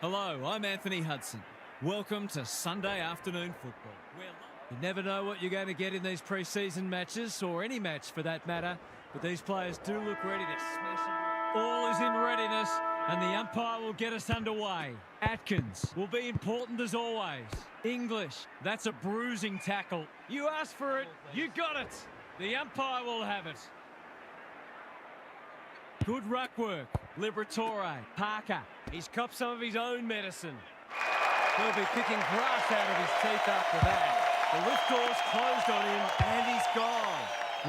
Hello, I'm Anthony Hudson. Welcome to Sunday afternoon football. You never know what you're going to get in these pre-season matches, or any match for that matter, but these players do look ready to smash it. All is in readiness, and the umpire will get us underway. Atkins will be important as always. English, that's a bruising tackle. You asked for it, you got it. The umpire will have it. Good ruck work. Liberatore, Parker. He's copped some of his own medicine. He'll be picking grass out of his teeth after that. The lift door's closed on him, and he's gone.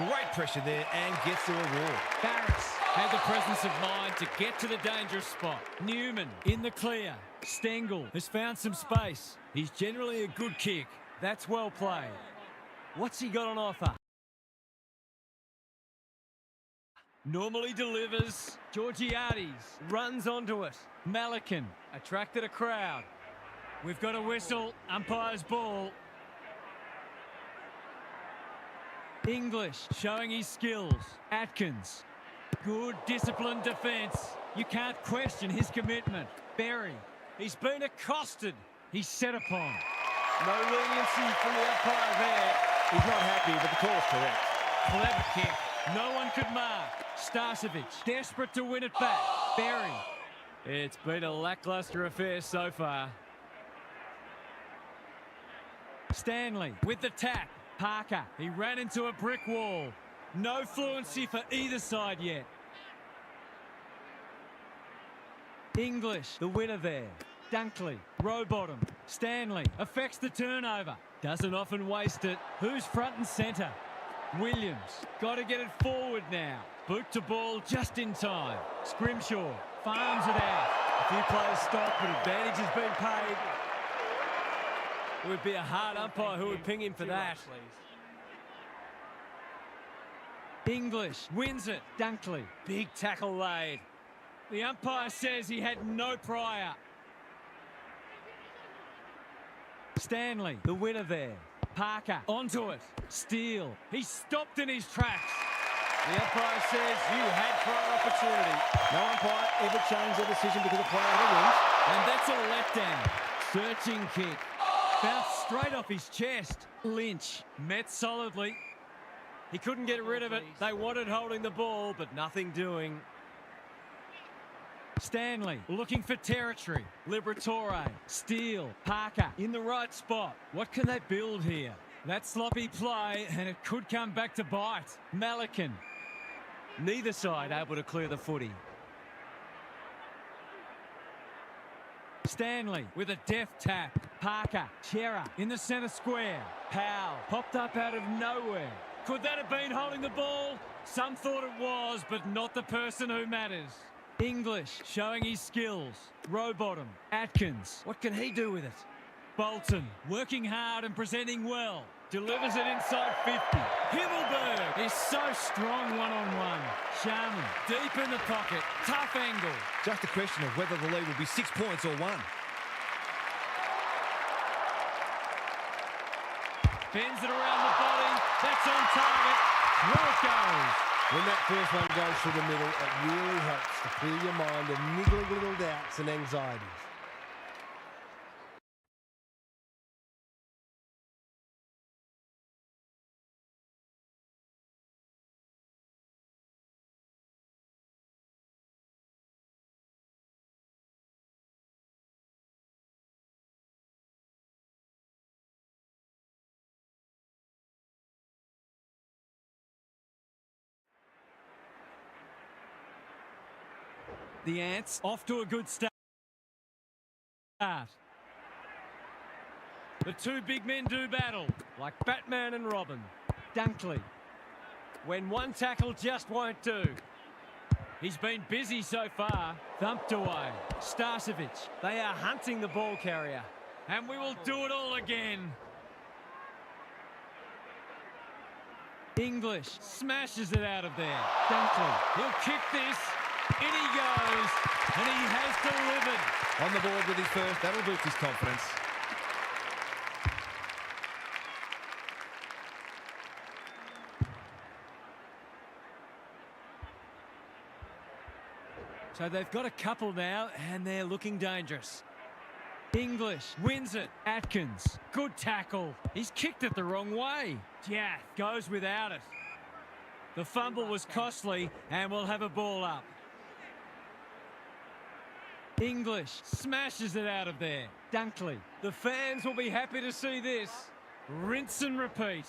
Great pressure there, and gets the reward. Barris had the presence of mind to get to the dangerous spot. Newman in the clear. Stengel has found some space. He's generally a good kick. That's well played. What's he got on offer? Normally delivers. Georgiades runs onto it. Malikan attracted a crowd. We've got a whistle. Umpire's ball. English showing his skills. Atkins. Good disciplined defence. You can't question his commitment. Berry. He's been accosted. He's set upon. No leniency from the umpire there. He's not happy, but the call's correct. Clever kick. No one could mark. Starcevic desperate to win it back. Berry. It's been a lacklustre affair so far. Stanley with the tap. Parker. He ran into a brick wall. No fluency for either side yet. English, the winner there. Dunkley, row bottom. Stanley affects the turnover. Doesn't often waste it. Who's front and centre? Williams, got to get it forward now. Boot to ball just in time. Scrimshaw farms it out. A few players stop, but advantage has been paid. It would be a hard umpire who would ping him for that. English wins it. Dunkley, big tackle laid. The umpire says he had no prior. Stanley, the winner there. Parker, onto it. Steele, he's stopped in his tracks. The umpire says you had prior opportunity. No umpire ever changed their decision because a player had a win. And that's a letdown. Searching kick. Bounced straight off his chest. Lynch met solidly. He couldn't get rid of it. They wanted holding the ball, but nothing doing. Stanley looking for territory. Liberatore, Steele, Parker in the right spot. What can they build here? That sloppy play, and it could come back to bite. Malikan. Neither side able to clear the footy. Stanley with a deft tap. Parker, Chera in the centre square. Powell popped up out of nowhere. Could that have been holding the ball? Some thought it was, but not the person who matters. English showing his skills. Row bottom. Atkins. What can he do with it? Bolton working hard and presenting well. Delivers it inside 50. Himmelberg is so strong one-on-one. Sharman deep in the pocket. Tough angle. Just a question of whether the lead will be 6 points or 1. Bends it around the body. That's on target. Through it goes. When that first one goes through the middle, it really helps to clear your mind of niggling little doubts and anxieties. The Ants off to a good start. The two big men do battle, like Batman and Robin. Dunkley. When one tackle just won't do. He's been busy so far. Thumped away. Starcevic. They are hunting the ball carrier. And we will do it all again. English smashes it out of there. Dunkley. He'll kick this. In he goes, and he has delivered. On the board with his first, that'll boost his confidence. So they've got a couple now, and they're looking dangerous. English wins it. Atkins, good tackle. He's kicked it the wrong way. Jath goes without it. The fumble was costly and we'll have a ball up. English smashes it out of there. Dunkley. The fans will be happy to see this. Rinse and repeat.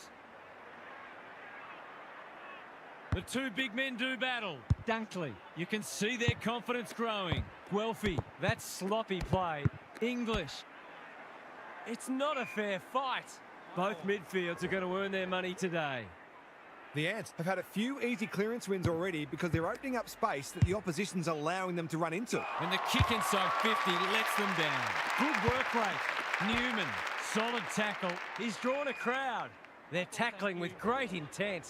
The two big men do battle. Dunkley. You can see their confidence growing. Guelphy. That's sloppy play. English. It's not a fair fight. Both midfields are going to earn their money today. The Ants have had a few easy clearance wins already because they're opening up space that the opposition's allowing them to run into. And the kick inside 50 lets them down. Good work rate. Newman, solid tackle. He's drawn a crowd. They're tackling with great intent.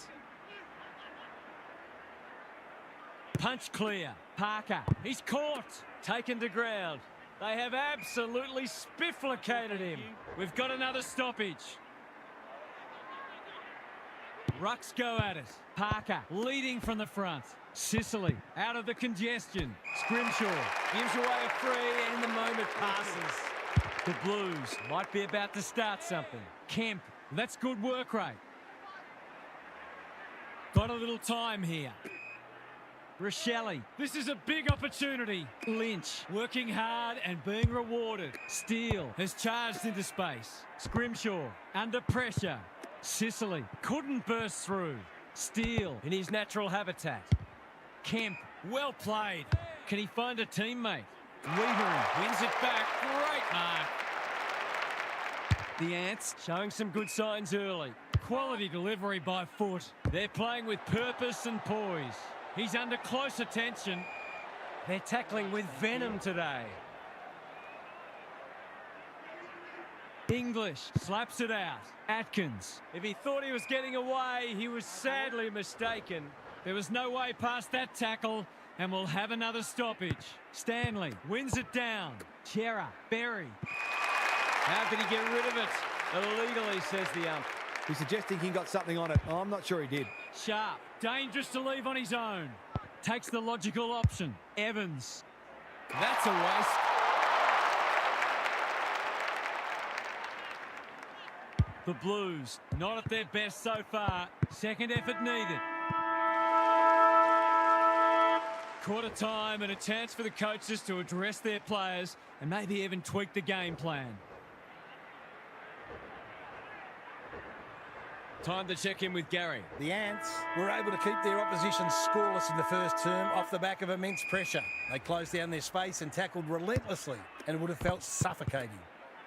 Punch clear. Parker, he's caught. Taken to ground. They have absolutely spifflicated him. We've got another stoppage. Rucks go at it. Parker leading from the front. Sicily out of the congestion. Scrimshaw gives away a free and the moment passes. The Blues might be about to start something. Kemp, that's good work rate. Got a little time here. Rochelle, this is a big opportunity. Lynch working hard and being rewarded. Steele has charged into space. Scrimshaw under pressure. Sicily couldn't burst through. Steele in his natural habitat. Kemp, well played. Can he find a teammate? Weavering wins it back. Great mark. The Ants showing some good signs early. Quality delivery by foot. They're playing with purpose and poise. He's under close attention. They're tackling with venom today. English slaps it out. Atkins. If he thought he was getting away, he was sadly mistaken. There was no way past that tackle, and we'll have another stoppage. Stanley wins it down. Chera, Berry. How could he get rid of it? Illegally, says the ump. He's suggesting he got something on it. I'm not sure he did. Sharp, dangerous to leave on his own. Takes the logical option. Evans. That's a waste. The Blues, not at their best so far. Second effort needed. Quarter time and a chance for the coaches to address their players and maybe even tweak the game plan. Time to check in with Gary. The Ants were able to keep their opposition scoreless in the first term off the back of immense pressure. They closed down their space and tackled relentlessly, and it would have felt suffocating.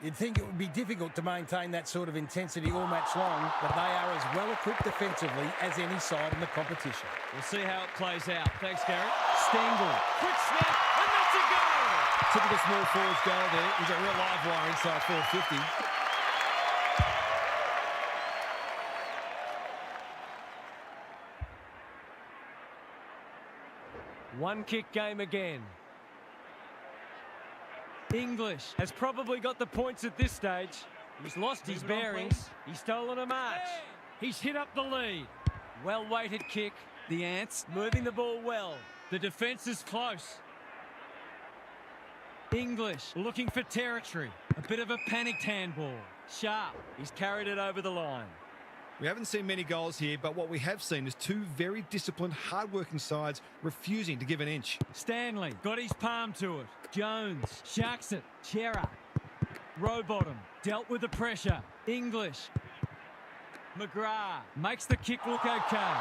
You'd think it would be difficult to maintain that sort of intensity all match long, but they are as well equipped defensively as any side in the competition. We'll see how it plays out. Thanks, Gary. Stengel, quick snap, and that's a goal! Typical small forwards goal there. He's a real live wire inside 450. One kick game again. English has probably got the points at this stage. He's lost his bearings. He's stolen a march. He's hit up the lead. Well-weighted kick. The Ants moving the ball well. The defence is close. English looking for territory. A bit of a panicked handball. Sharp. He's carried it over the line. We haven't seen many goals here, but what we have seen is two very disciplined, hard-working sides refusing to give an inch. Stanley got his palm to it. Jones sharks it. Chera. Rowbottom dealt with the pressure. English. McGrath makes the kick look okay.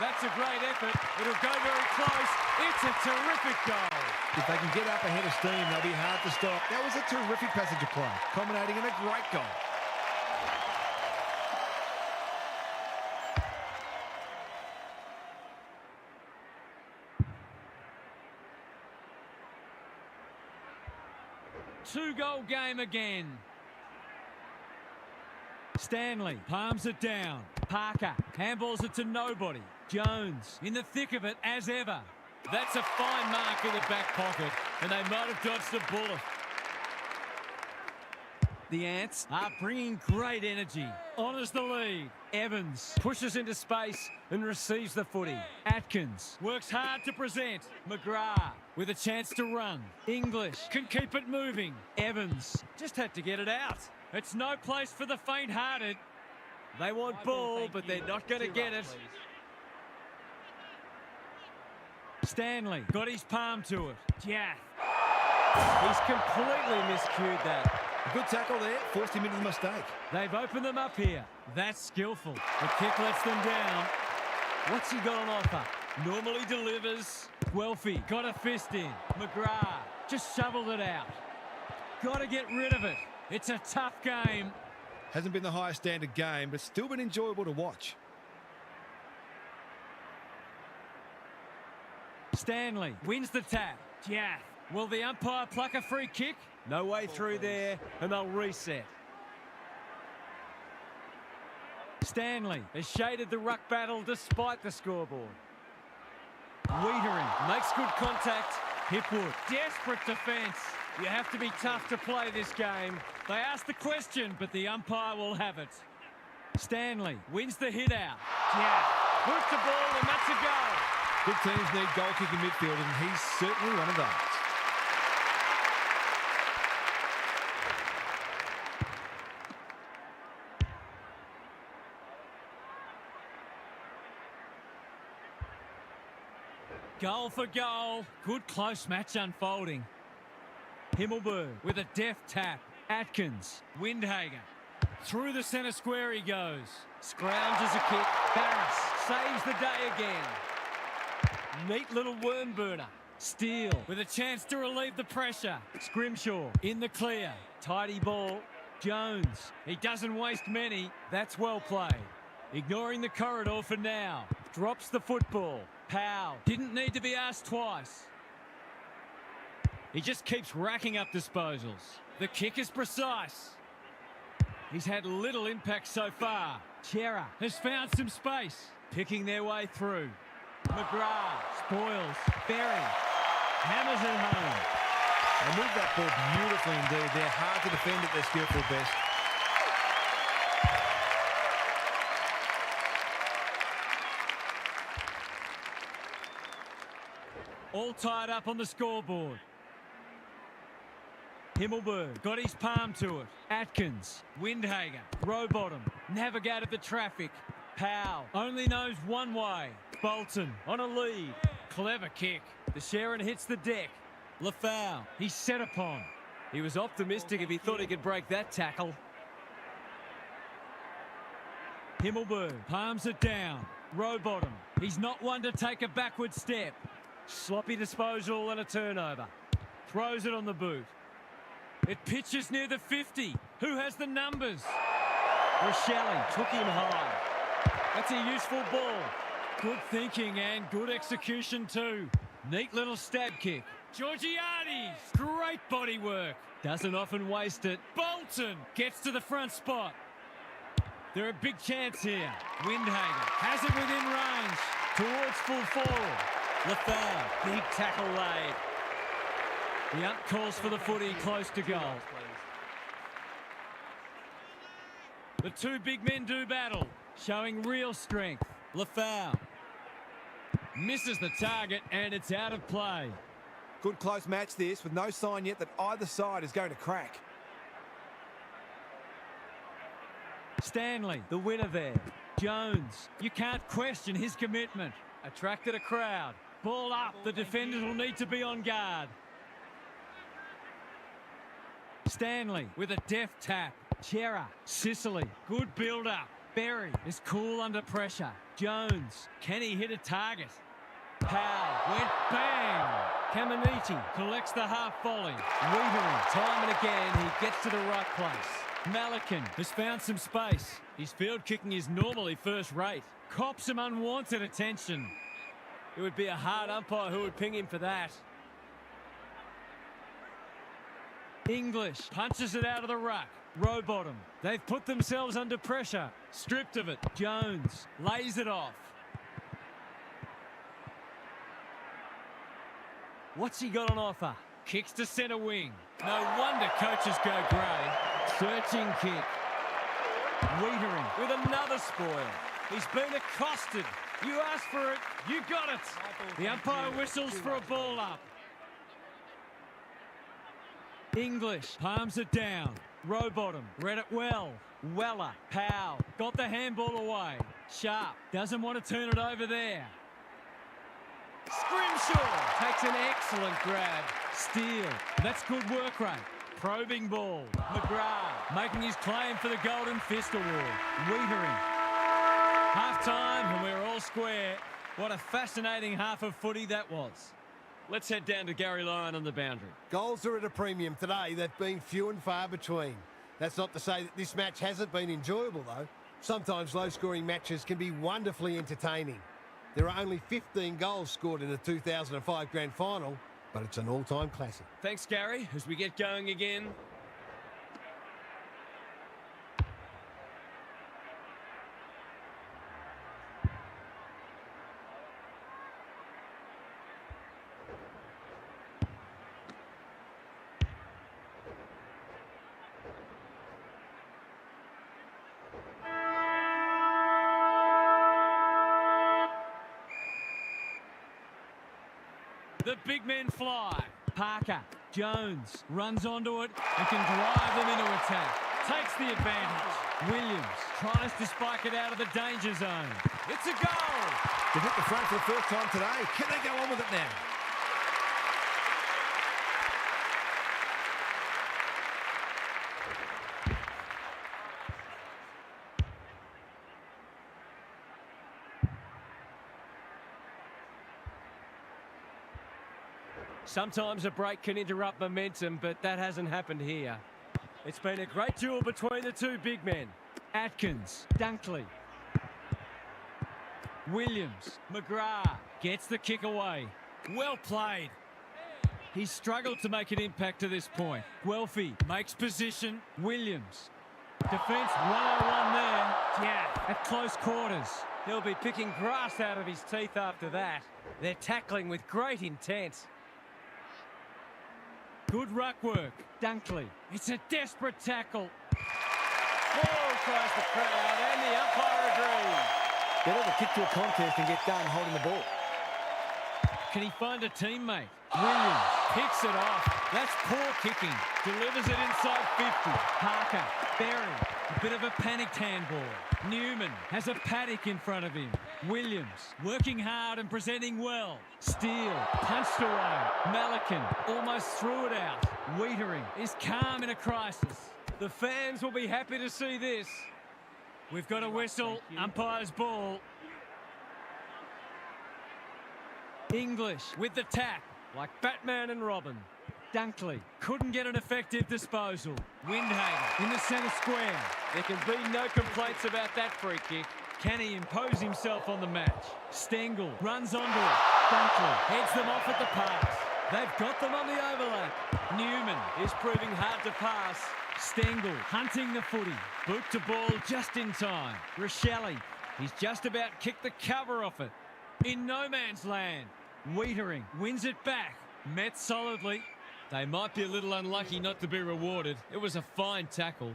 That's a great effort. It'll go very close. It's a terrific goal. If they can get up ahead of steam, they'll be hard to stop. That was a terrific passage of play, culminating in a great goal. Two-goal game again. Stanley palms it down. Parker handballs it to nobody. Jones in the thick of it as ever. That's a fine mark in the back pocket, and they might have dodged a bullet. The Ants are bringing great energy. Honours the lead. Evans pushes into space and receives the footy. Atkins works hard to present. McGrath with a chance to run. English can keep it moving. Evans just had to get it out. It's no place for the faint-hearted. They want ball, but they're not going to get it. Stanley got his palm to it. Jath. He's completely miscued that. A good tackle there, forced him into the mistake. They've opened them up here. That's skillful. The kick lets them down. What's he got on offer? Normally delivers. Guelphy got a fist in. McGrath just shoveled it out. Got to get rid of it. It's a tough game. Hasn't been the highest standard game, but still been enjoyable to watch. Stanley wins the tap. Jath. Will the umpire pluck a free kick? No way through there, and they'll reset. Stanley has shaded the ruck battle despite the scoreboard. Wiedering makes good contact. Hipwood, desperate defence. You have to be tough to play this game. They ask the question, but the umpire will have it. Stanley wins the hit out. Yeah, puts the ball, and that's a goal. Good teams need goal-kicking midfield, and he's certainly one of those. Goal for goal. Good close match unfolding. Himmelberg with a deft tap. Atkins. Windhager. Through the centre square he goes. Scrounges a kick. Barris saves the day again. Neat little worm burner. Steele with a chance to relieve the pressure. Scrimshaw in the clear. Tidy ball. Jones. He doesn't waste many. That's well played. Ignoring the corridor for now. Drops the football. Powell didn't need to be asked twice. He just keeps racking up disposals. The kick is precise. He's had little impact so far. Chera has found some space. Picking their way through. McGrath spoils. Berry hammers it home. They moved that ball beautifully indeed. They're hard to defend at their skillful best. All tied up on the scoreboard. Himmelberg got his palm to it. Atkins, Windhager, Rowbottom, navigated the traffic. Powell only knows one way. Bolton on a lead. Clever kick. The Sharon hits the deck. Lafau, he's set upon. He was optimistic if he thought he could break that tackle. Himmelberg palms it down. Rowbottom, he's not one to take a backward step. Sloppy disposal and a turnover. Throws it on the boot. It pitches near the 50. Who has the numbers? Rochelle took him high. That's a useful ball. Good thinking and good execution too. Neat little stab kick. Georgiades, great body work. Doesn't often waste it. Bolton gets to the front spot. They're a big chance here. Windhager has it within range. Towards full forward. Lafau, big tackle laid. The ump calls for the footy close to goal. The two big men do battle, showing real strength. Lafau misses the target and it's out of play. Good close match this, with no sign yet that either side is going to crack. Stanley, the winner there. Jones, you can't question his commitment. Attracted a crowd. Ball up, the defenders will need to be on guard. Stanley with a deft tap. Chera, Sicily, good build-up. Berry is cool under pressure. Jones, can he hit a target? Powell went bang. Caminiti collects the half volley. Wiedering, time and again, he gets to the right place. Malikan has found some space. His field kicking is normally first rate. Cops some unwanted attention. It would be a hard umpire who would ping him for that. English punches it out of the ruck. Rowbottom. They've put themselves under pressure. Stripped of it. Jones lays it off. What's he got on offer? Kicks to centre wing. No wonder coaches go grey. Searching kick. Wiedering with another spoil. He's been accosted. You asked for it, you got it. The umpire whistles for a ball up. English palms it down. Rowbottom read it well. Weller, Powell, got the handball away. Sharp doesn't want to turn it over there. Scrimshaw takes an excellent grab. Steele, that's good work rate. Probing ball. McGrath making his claim for the Golden Fist Award. Wiedering. Half-time and we're all square. What a fascinating half of footy that was. Let's head down to Gary Lyon on the boundary. Goals are at a premium today. They've been few and far between. That's not to say that this match hasn't been enjoyable, though. Sometimes low-scoring matches can be wonderfully entertaining. There are only 15 goals scored in the 2005 Grand Final, but it's an all-time classic. Thanks, Gary, as we get going again. The big men fly. Parker, Jones runs onto it and can drive them into attack. Takes the advantage. Williams tries to spike it out of the danger zone. It's a goal. They've hit the front for the first time today. Can they go on with it now? Sometimes a break can interrupt momentum, but that hasn't happened here. It's been a great duel between the two big men. Atkins, Dunkley. Williams, McGrath gets the kick away. Well played. He's struggled to make an impact to this point. Guelphy makes position. Williams. Defence 101 there. Yeah, at close quarters. He'll be picking grass out of his teeth after that. They're tackling with great intent. Good ruck work. Dunkley. It's a desperate tackle. Ball tries the crowd and the umpire agrees. Better to kick to a contest and get done holding the ball. Can he find a teammate? Williams picks it off. That's poor kicking. Delivers it inside 50. Parker. Berry. A bit of a panicked handball. Newman has a paddock in front of him. Williams working hard and presenting well. Steele punched away. Malikan almost threw it out. Wiedering is calm in a crisis. The fans will be happy to see this. We've got a whistle. Umpire's ball. English with the tap, like Batman and Robin. Dunkley couldn't get an effective disposal. Windhager in the centre square. There can be no complaints about that free kick. Can he impose himself on the match? Stengel runs onto it. Dunkley heads them off at the pass. They've got them on the overlap. Newman is proving hard to pass. Stengel hunting the footy. Boot to ball just in time. Rochelle, he's just about kicked the cover off it. In no man's land. Wiedering wins it back. Met solidly. They might be a little unlucky not to be rewarded. It was a fine tackle.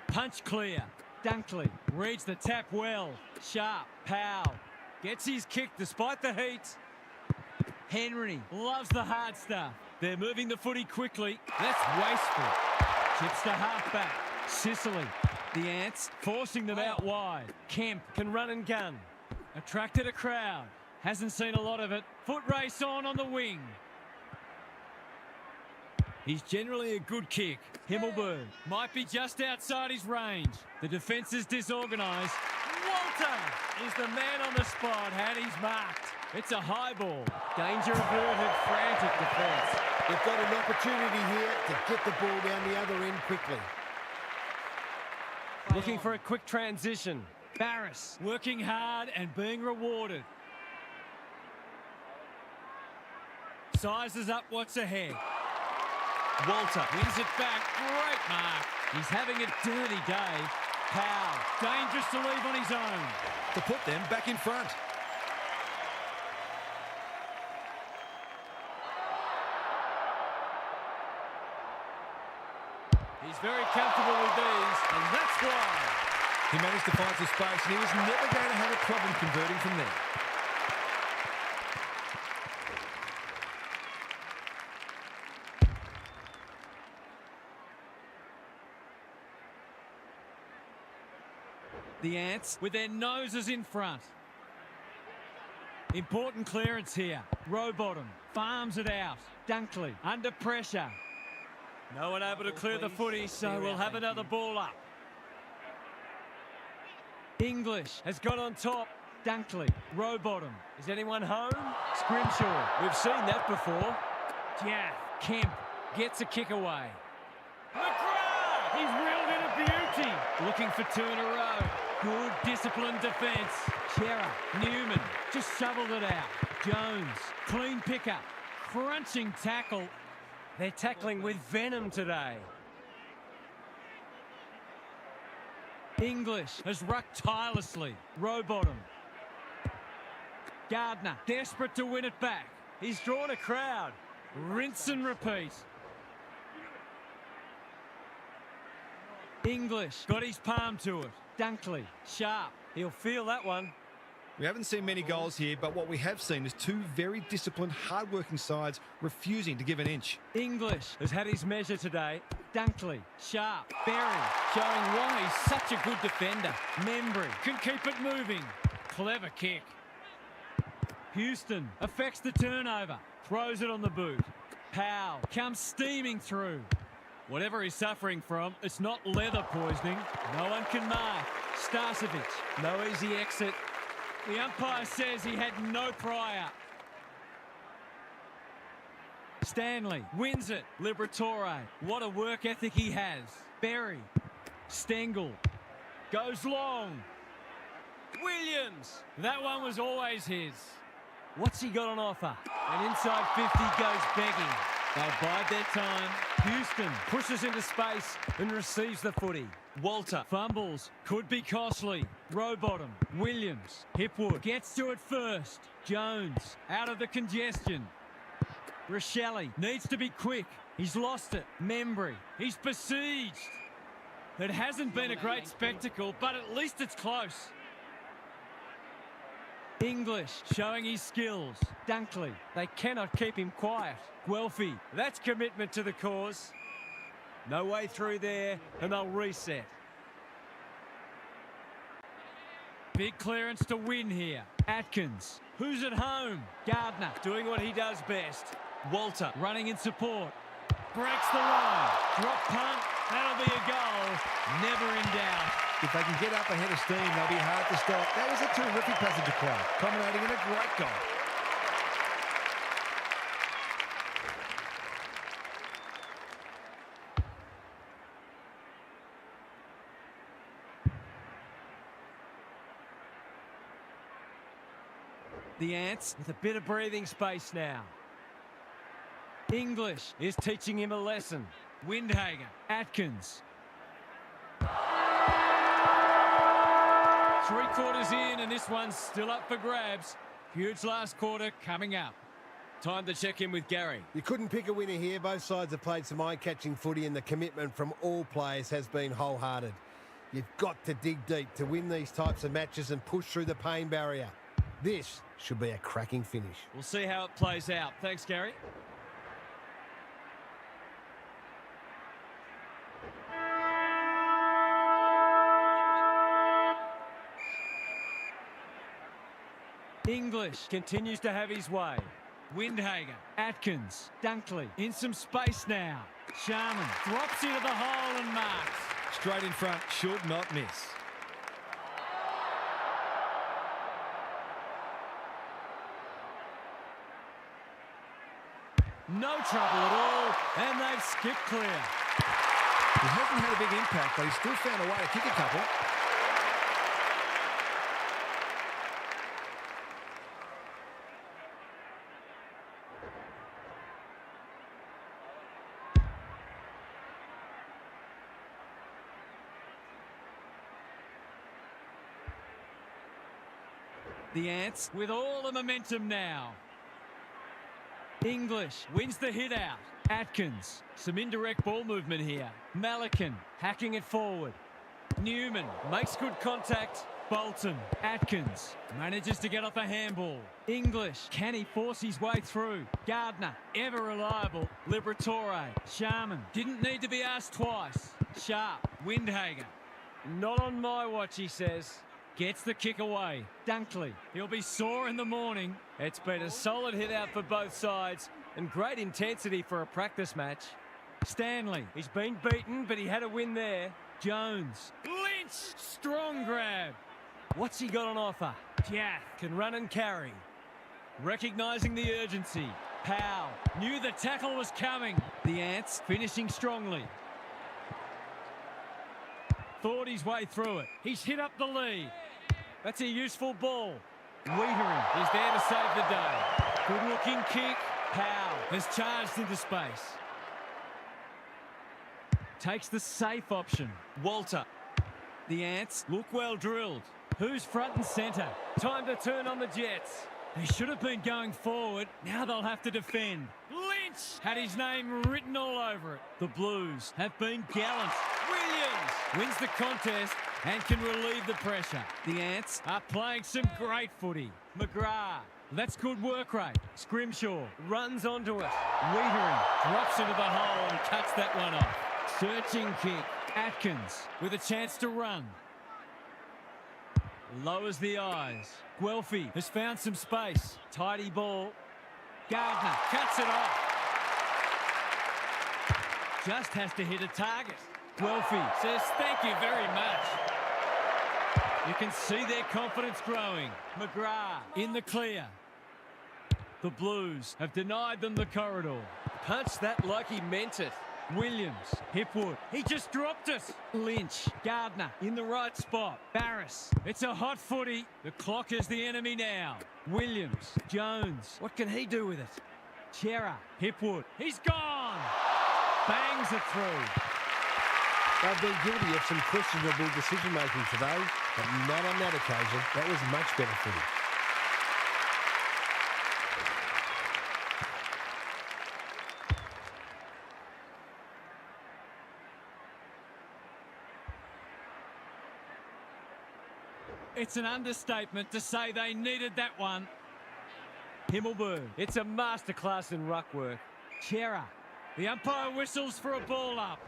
Punch clear. Dunkley reads the tap well. Sharp. Powell gets his kick despite the heat. Henry loves the hard stuff. They're moving the footy quickly. That's wasteful. Chips to halfback. Sicily. The Ants forcing them out wide. Kemp can run and gun. Attracted a crowd. Hasn't seen a lot of it. Foot race on the wing. He's generally a good kick. Himmelberg might be just outside his range. The defence is disorganised. Walter is the man on the spot, and he's marked. It's a high ball. Danger averted, frantic defence. They've got an opportunity here to get the ball down the other end quickly. Looking for a quick transition. Barris working hard and being rewarded. Sizes up what's ahead. Walter wins it back. Great mark. He's having a dirty day. Powell, dangerous to leave on his own. To put them back in front. He's very comfortable with these, and that's why. He managed to find some space, and he was never going to have a problem converting from there. The Ants with their noses in front. Important clearance here. Rowbottom farms it out. Dunkley under pressure. No one able to clear the footy, so we'll have another ball up. English has got on top. Dunkley, Rowbottom. Is anyone home? Scrimshaw. We've seen that before. Jaff. Kemp gets a kick away. McGrath! He's reeled in a beauty. Looking for two in a row. Good disciplined defence. Chera. Newman just shoveled it out. Jones. Clean pickup. Crunching tackle. They're tackling with venom today. English has rucked tirelessly. Rowbottom. Gardner, desperate to win it back. He's drawn a crowd. Rinse and repeat. English got his palm to it. Dunkley, sharp. He'll feel that one. We haven't seen many goals here, but what we have seen is two very disciplined, hard-working sides refusing to give an inch. English has had his measure today. Dunkley, sharp. Berry, showing why he's such a good defender. Membry can keep it moving. Clever kick. Houston affects the turnover. Throws it on the boot. Powell comes steaming through. Whatever he's suffering from, it's not leather poisoning. No one can mark. Starcevic, no easy exit. The umpire says he had no prior. Stanley wins it. Liberatore, what a work ethic he has. Berry, Stengel, goes long. Williams, that one was always his. What's he got on offer? And inside 50 goes begging. They'll bide their time. Houston pushes into space and receives the footy. Walter fumbles. Could be costly. Rowbottom. Williams. Hipwood gets to it first. Jones out of the congestion. Rochelle needs to be quick. He's lost it. Membry. He's besieged. It hasn't been a great spectacle, but at least it's close. English showing his skills. Dunkley, they cannot keep him quiet. Guelphy, that's commitment to the cause. No way through there, and they'll reset. Big clearance to win here. Atkins, who's at home? Gardner doing what he does best. Walter running in support. Breaks the line. Drop punt, that'll be a goal. Never in doubt. If they can get up ahead of steam, they'll be hard to stop. That was a terrific passage of play, culminating in a great goal. The Ants with a bit of breathing space now. English is teaching him a lesson. Windhager, Atkins. 3 quarters in, and this one's still up for grabs. Huge last quarter coming up. Time to check in with Gary. You couldn't pick a winner here. Both sides have played some eye-catching footy, and the commitment from all players has been wholehearted. You've got to dig deep to win these types of matches and push through the pain barrier. This should be a cracking finish. We'll see how it plays out. Thanks, Gary. English continues to have his way. Windhager, Atkins, Dunkley in some space now. Sharman drops into the hole and marks. Straight in front, should not miss. No trouble at all, and they've skipped clear. He hasn't had a big impact, but he's still found a way to kick a couple. The Ants with all the momentum now. English wins the hit out. Atkins, some indirect ball movement here. Malikan hacking it forward. Newman makes good contact. Bolton, Atkins manages to get off a handball. English, can he force his way through? Gardner, ever reliable. Liberatore, Sharman, didn't need to be asked twice. Sharp, Windhager. Not on my watch, he says. Gets the kick away. Dunkley. He'll be sore in the morning. It's been a solid hit out for both sides and great intensity for a practice match. Stanley. He's been beaten, but he had a win there. Jones. Lynch. Strong grab. What's he got on offer? Jath can run and carry. Recognising the urgency. Powell knew the tackle was coming. The Ants finishing strongly. Thought his way through it. He's hit up the lead. That's a useful ball. Wiedering is there to save the day. Good looking kick. Powell has charged into space. Takes the safe option. Walter. The Ants look well drilled. Who's front and centre? Time to turn on the Jets. They should have been going forward. Now they'll have to defend. Lynch had his name written all over it. The Blues have been gallant. Williams wins the contest and can relieve the pressure. The Ants are playing some great footy. McGrath, that's good work rate. Scrimshaw runs onto it. Wiedering drops into the hole and cuts that one off. Searching kick. Atkins with a chance to run. Lowers the eyes. Guelphy has found some space. Tidy ball. Gardner cuts it off. Just has to hit a target. Guelphy says thank you very much. You can see their confidence growing. McGrath in the clear. The Blues have denied them the corridor. Punched that like he meant it. Williams, Hipwood, he just dropped it. Lynch, Gardner in the right spot. Barris, it's a hot footy. The clock is the enemy now. Williams, Jones, what can he do with it? Chera, Hipwood, he's gone. Bangs it through. They've been guilty of some questionable decision-making today, but not on that occasion. That was much better footy. It's an understatement to say they needed that one. Himmelberg, it's a masterclass in ruck work. Chera, the umpire whistles for a ball up.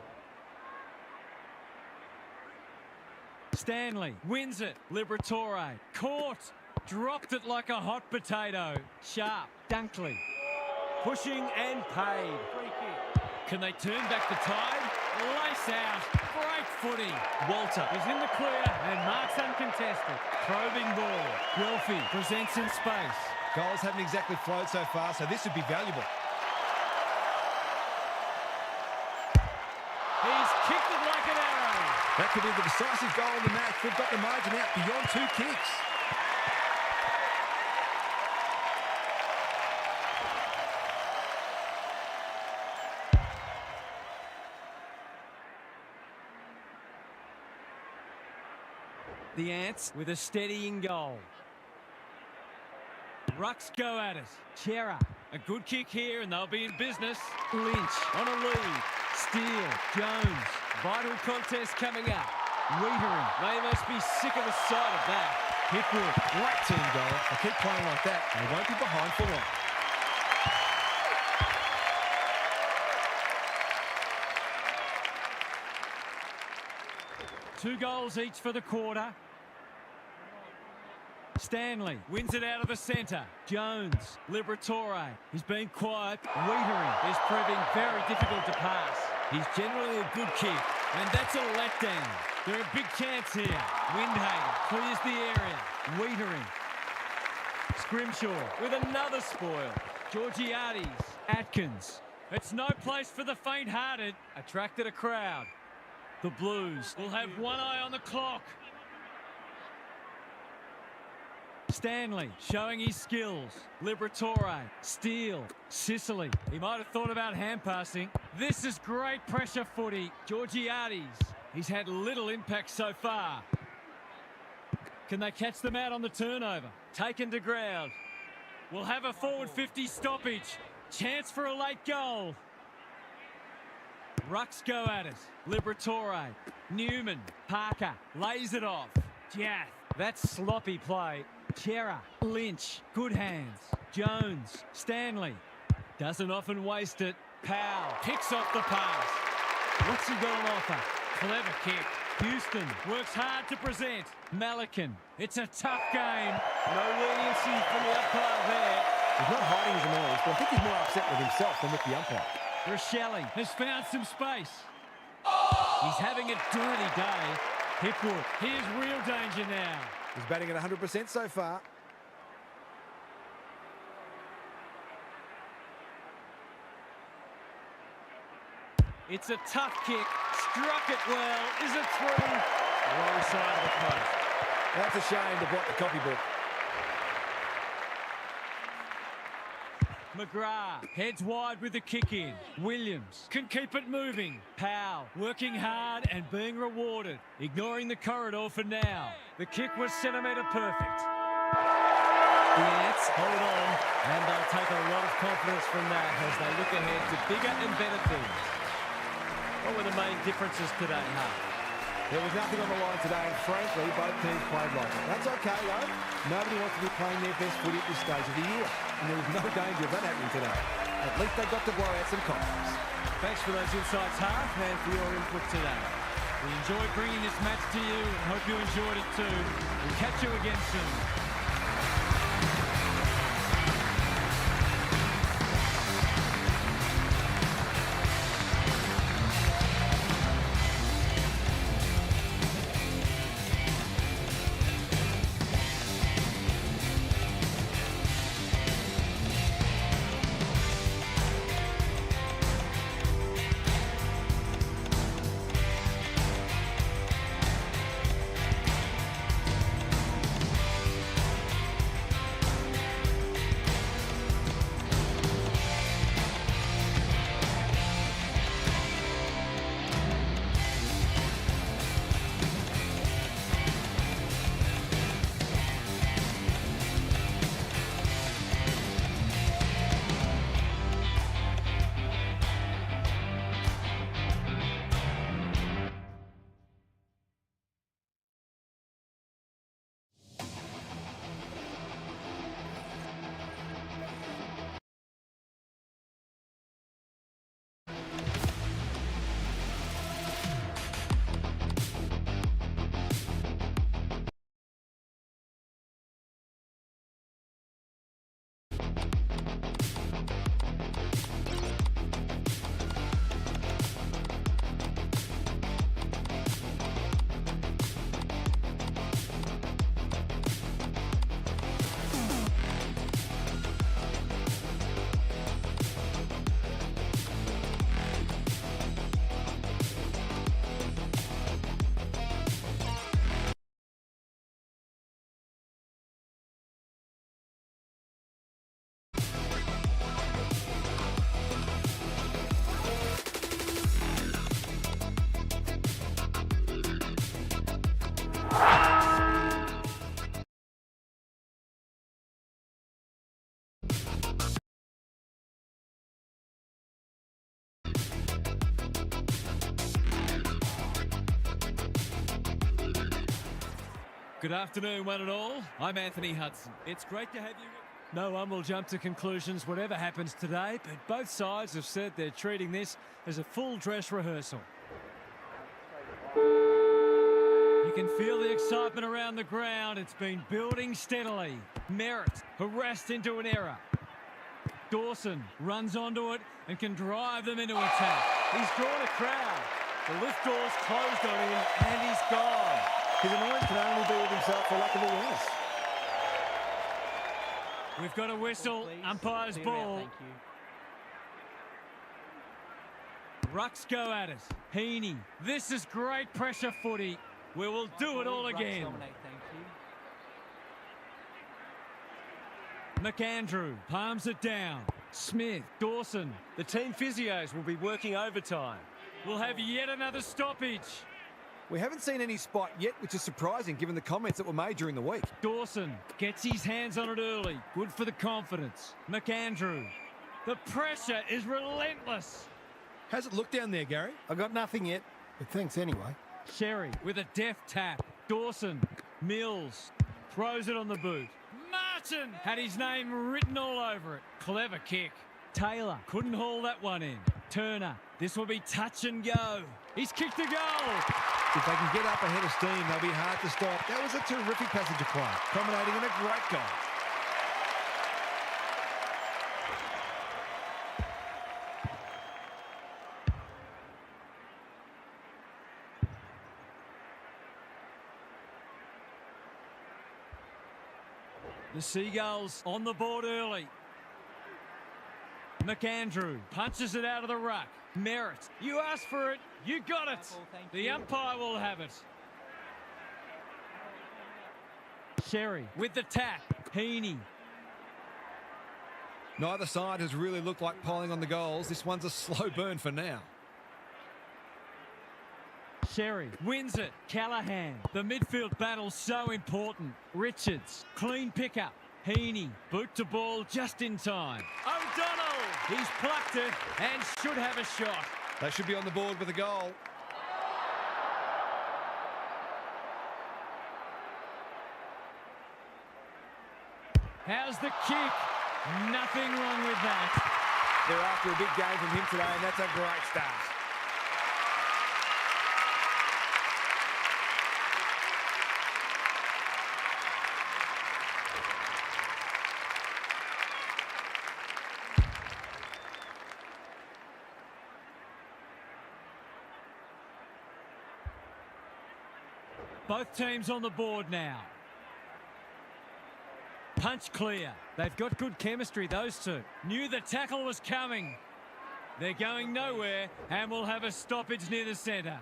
Stanley wins it. Liberatore caught. Dropped it like a hot potato. Sharp. Dunkley. Pushing and paid. Can they turn back the tide? Lace out. Great footy. Walter is in the clear and marks uncontested. Probing ball. Guelphy presents in space. Goals haven't exactly flowed so far, so this would be valuable. He's kicked it like an arrow. That could be the decisive goal in the match. They've got the margin out beyond 2 kicks. The Ants with a steadying goal. Rucks go at it. Chera, a good kick here and they'll be in business. Lynch on a lead. Steele, Jones, vital contest coming up. Wiedering, they must be sick of the sight of that. Hipwood, great team goal. They keep playing like that and they won't be behind for long. Two goals each for the quarter. Stanley wins it out of the centre. Jones, Liberatore, he's been quiet. Wiedering is proving very difficult to pass. He's generally a good kick, and that's a letdown. They're a big chance here. Windhager clears the area. Wiedering. Scrimshaw with another spoil. Georgiades, Atkins. It's no place for the faint-hearted. Attracted a crowd. The Blues will have one eye on the clock. Stanley showing his skills. Liberatore, Steele, Sicily. He might have thought about hand passing. This is great pressure footy. Georgiades, he's had little impact so far. Can they catch them out on the turnover? Taken to ground. We'll have a forward 50 stoppage. Chance for a late goal. Rucks go at it. Liberatore, Newman, Parker, lays it off. Jath, that's sloppy play. Chera, Lynch, good hands. Jones, Stanley, doesn't often waste it. Powell picks off the pass. What's he got on offer? Clever kick. Houston works hard to present. Malikan, it's a tough game. No leniency from the umpire there. He's not hiding his annoyance, but I think he's more upset with himself than with the umpire. Rochelle has found some space. He's having a dirty day. Hipwood, here's real danger now. He's batting at 100% so far. It's a tough kick. Struck it well. Is it through? Wrong side of the post. That's a shame to block the copybook. McGrath heads wide with the kick in. Williams can keep it moving. Powell working hard and being rewarded. Ignoring the corridor for now. The kick was centimetre perfect. The Ants hold on, and they'll take a lot of confidence from that as they look ahead to bigger and better things. What were the main differences today, Hart? There was nothing on the line today, and frankly, both teams played like it. That's okay, though. Nobody wants to be playing their best footy at this stage of the year, and there was no danger of that happening today. At least they got to blow out some confidence. Thanks for those insights, Hart, and for your input today. We enjoyed bringing this match to you and hope you enjoyed it too. We'll catch you again soon. Good afternoon, one and all. I'm Anthony Hudson. It's great to have you. No one will jump to conclusions whatever happens today, but both sides have said they're treating this as a full dress rehearsal. You can feel the excitement around the ground. It's been building steadily. Merritt harassed into an error. Dawson runs onto it and can drive them into attack. He's drawn a crowd. The lift door's closed on him and he's gone. His annoyance can only be with himself for lack of awareness. We've got a whistle. Umpire's ball. Rucks go at it. Heaney. This is great pressure footy. We will do it all again. McAndrew palms it down. Smith, Dawson. The team physios will be working overtime. We'll have yet another stoppage. We haven't seen any spot yet, which is surprising given the comments that were made during the week. Dawson gets his hands on it early. Good for the confidence. McAndrew. The pressure is relentless. How's it look down there, Gary? I've got nothing yet, but thanks anyway. Sherry with a deft tap. Dawson. Mills throws it on the boot. Martin had his name written all over it. Clever kick. Taylor couldn't haul that one in. Turner. This will be touch and go. He's kicked a goal. If they can get up ahead of steam, they'll be hard to stop. That was a terrific passage of play, culminating in a great goal. The Seagulls on the board early. McAndrew punches it out of the ruck. Merritt, you asked for it, you got it. The umpire will have it. Sherry with the tap. Heaney. Neither side has really looked like piling on the goals. This one's a slow burn for now. Sherry wins it. Callahan. The midfield battle's so important. Richards. Clean pickup. Heaney. Boot to ball just in time. O'Donnell. He's plucked it and should have a shot. They should be on the board with a goal. How's the kick? Nothing wrong with that. They're after a big game from him today, and that's a great start. Both teams on the board now. Punch clear. They've got good chemistry, those two. Knew the tackle was coming. They're going nowhere and will have a stoppage near the centre.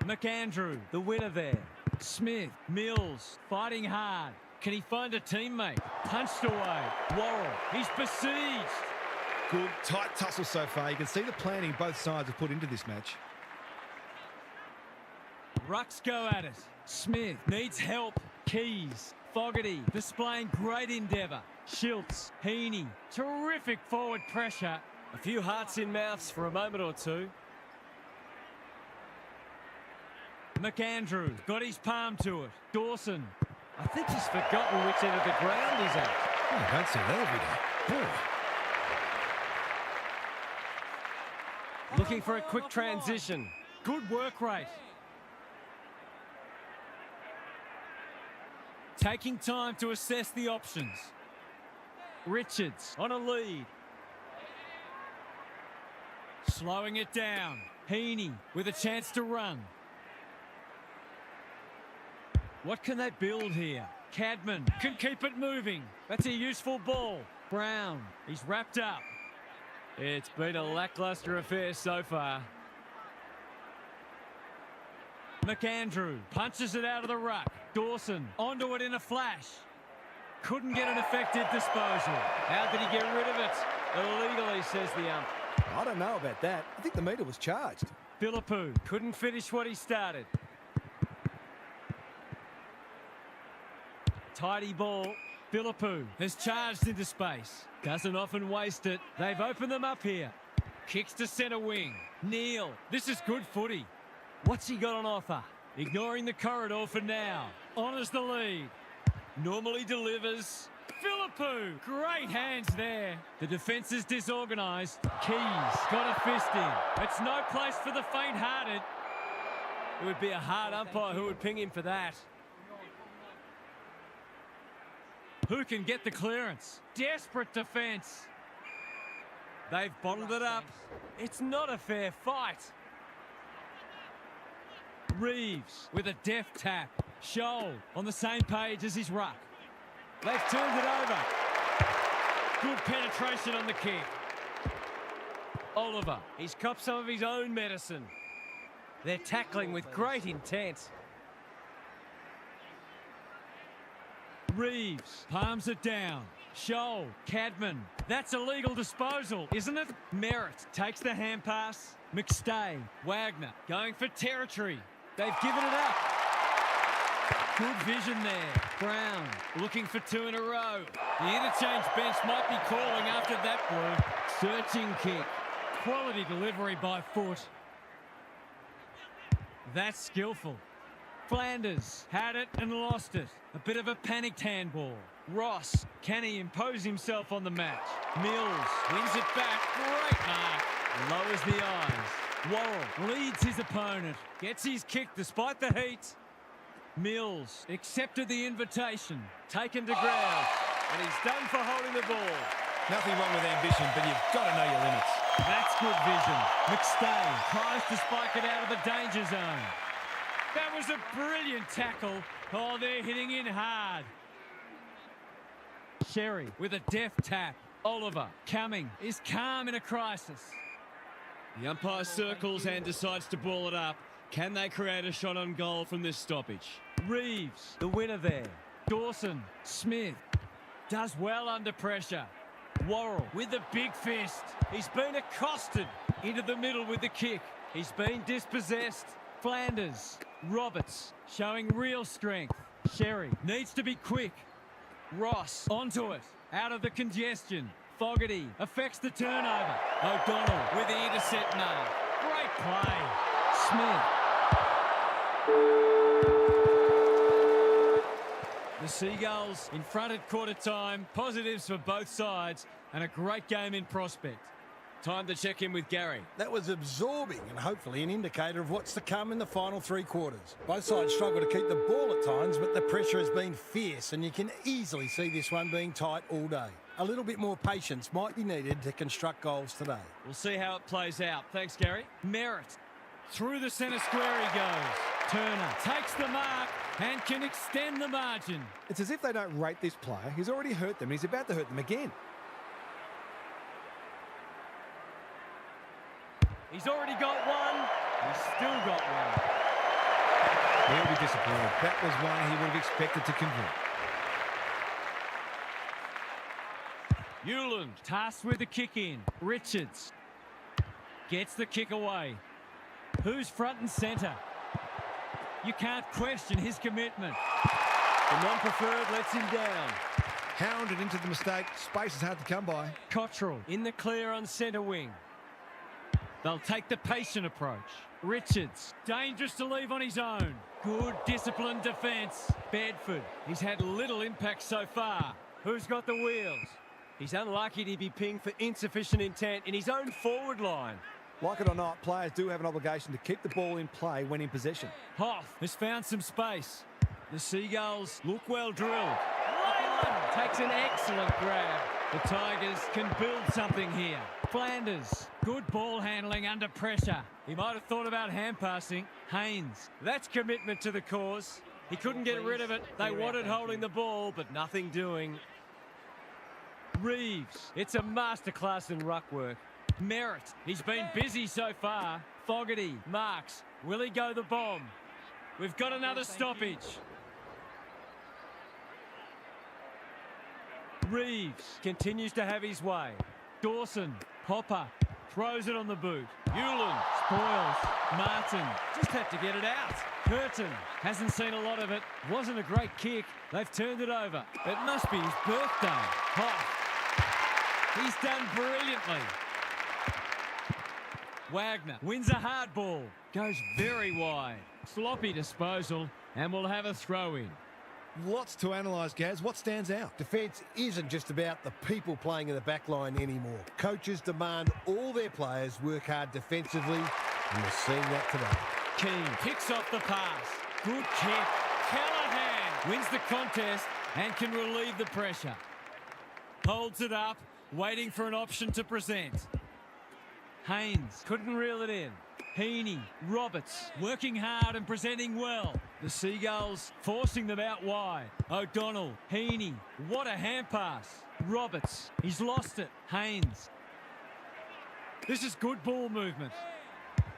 McAndrew, the winner there. Smith, Mills, fighting hard. Can he find a teammate? Punched away. Worrell, he's besieged. Good, tight tussle so far. You can see the planning both sides have put into this match. Rucks go at it. Smith needs help. Keys. Fogarty displaying great endeavour. Schiltz. Heaney. Terrific forward pressure. A few hearts in mouths for a moment or two. McAndrew got his palm to it. Dawson. I think he's forgotten which end of the ground he's at. Oh, I don't see that every day. Boy. Looking for a quick transition. Good work rate. Taking time to assess the options. Richards on a lead. Slowing it down. Heaney with a chance to run. What can they build here? Cadman can keep it moving. That's a useful ball. Brown, he's wrapped up. It's been a lacklustre affair so far. McAndrew punches it out of the ruck. Dawson onto it in a flash. Couldn't get an effective disposal. How did he get rid of it? Illegally, says the ump. I don't know about that. I think the meter was charged. Philippou couldn't finish what he started. Tidy ball. Philippou has charged into space. Doesn't often waste it. They've opened them up here. Kicks to centre wing. Neal. This is good footy. What's he got on offer? Ignoring the corridor for now. Honours the lead. Normally delivers. Philippou. Great hands there. The defence is disorganised. Keys got a fist in. It's no place for the faint-hearted. It would be a hard umpire who would ping him for that. Who can get the clearance? Desperate defence. They've bottled it up. It's not a fair fight. Reeves with a deft tap. Scholl on the same page as his ruck. They've turned it over. Good penetration on the kick. Oliver, he's copped some of his own medicine. They're tackling with great intent. Reeves palms it down. Scholl, Cadman. That's a legal disposal, isn't it? Merritt takes the hand pass. McStay, Wagner going for territory. They've given it up. Good vision there. Brown looking for two in a row. The interchange bench might be calling after that blue. Searching kick. Quality delivery by foot. That's skillful. Flanders had it and lost it. A bit of a panicked handball. Ross, can he impose himself on the match? Mills wins it back. Great mark. Lowers the eyes. Worrell leads his opponent. Gets his kick despite the heat. Mills accepted the invitation. Taken to ground. And he's done for holding the ball. Nothing wrong with ambition, but you've got to know your limits. That's good vision. McStay tries to spike it out of the danger zone. That was a brilliant tackle. Oh, they're hitting in hard. Sherry with a deft tap. Oliver coming is calm in a crisis. The umpire circles and decides to ball it up. Can they create a shot on goal from this stoppage? Reeves, the winner there. Dawson, Smith, does well under pressure. Worrell with the big fist. He's been accosted into the middle with the kick. He's been dispossessed. Flanders, Roberts showing real strength. Sherry needs to be quick. Ross onto it, out of the congestion. Fogarty affects the turnover. O'Donnell with the intercept mark. Great play. Smith. The Seagulls in front at quarter time. Positives for both sides and a great game in prospect. Time to check in with Gary. That was absorbing and hopefully an indicator of what's to come in the final three quarters. Both sides struggle to keep the ball at times, but the pressure has been fierce and you can easily see this one being tight all day. A little bit more patience might be needed to construct goals today. We'll see how it plays out. Thanks, Gary. Merritt. Through the centre square he goes. Turner takes the mark and can extend the margin. It's as if they don't rate this player. He's already hurt them and he's about to hurt them again. He's already got one. He's still got one. He'll be disappointed. That was one he would have expected to convert. Newland tasked with the kick in. Richards gets the kick away. Who's front and centre? You can't question his commitment. The non-preferred lets him down. Hounded into the mistake. Space is hard to come by. Cottrell in the clear on centre wing. They'll take the patient approach. Richards, dangerous to leave on his own. Good disciplined defence. Bedford, he's had little impact so far. Who's got the wheels? He's unlucky to be pinged for insufficient intent in his own forward line. Like it or not, players do have an obligation to keep the ball in play when in possession. Hoff has found some space. The Seagulls look well drilled. Leyland takes an excellent grab. The Tigers can build something here. Flanders, good ball handling under pressure. He might have thought about hand passing. Haynes, that's commitment to the cause. He couldn't get rid of it. They wanted holding the ball, but nothing doing. Reeves, it's a masterclass in ruck work. Merritt, he's been busy so far. Fogarty, marks. Will he go the bomb? We've got another stoppage. Reeves continues to have his way. Dawson, Hopper, throws it on the boot. Newland spoils. Martin just had to get it out. Curtin hasn't seen a lot of it. Wasn't a great kick. They've turned it over. It must be his birthday. Hoff. He's done brilliantly. Wagner wins a hard ball. Goes very wide. Sloppy disposal and will have a throw in. Lots to analyse, Gaz. What stands out? Defence isn't just about the people playing in the back line anymore. Coaches demand all their players work hard defensively, and we're seeing that today. Keane picks off the pass. Good kick. Callahan wins the contest and can relieve the pressure. Holds it up, waiting for an option to present. Haynes couldn't reel it in. Heaney, Roberts working hard and presenting well. The Seagulls forcing them out wide. O'Donnell, Heaney, what a hand pass. Roberts, he's lost it. Haynes. This is good ball movement.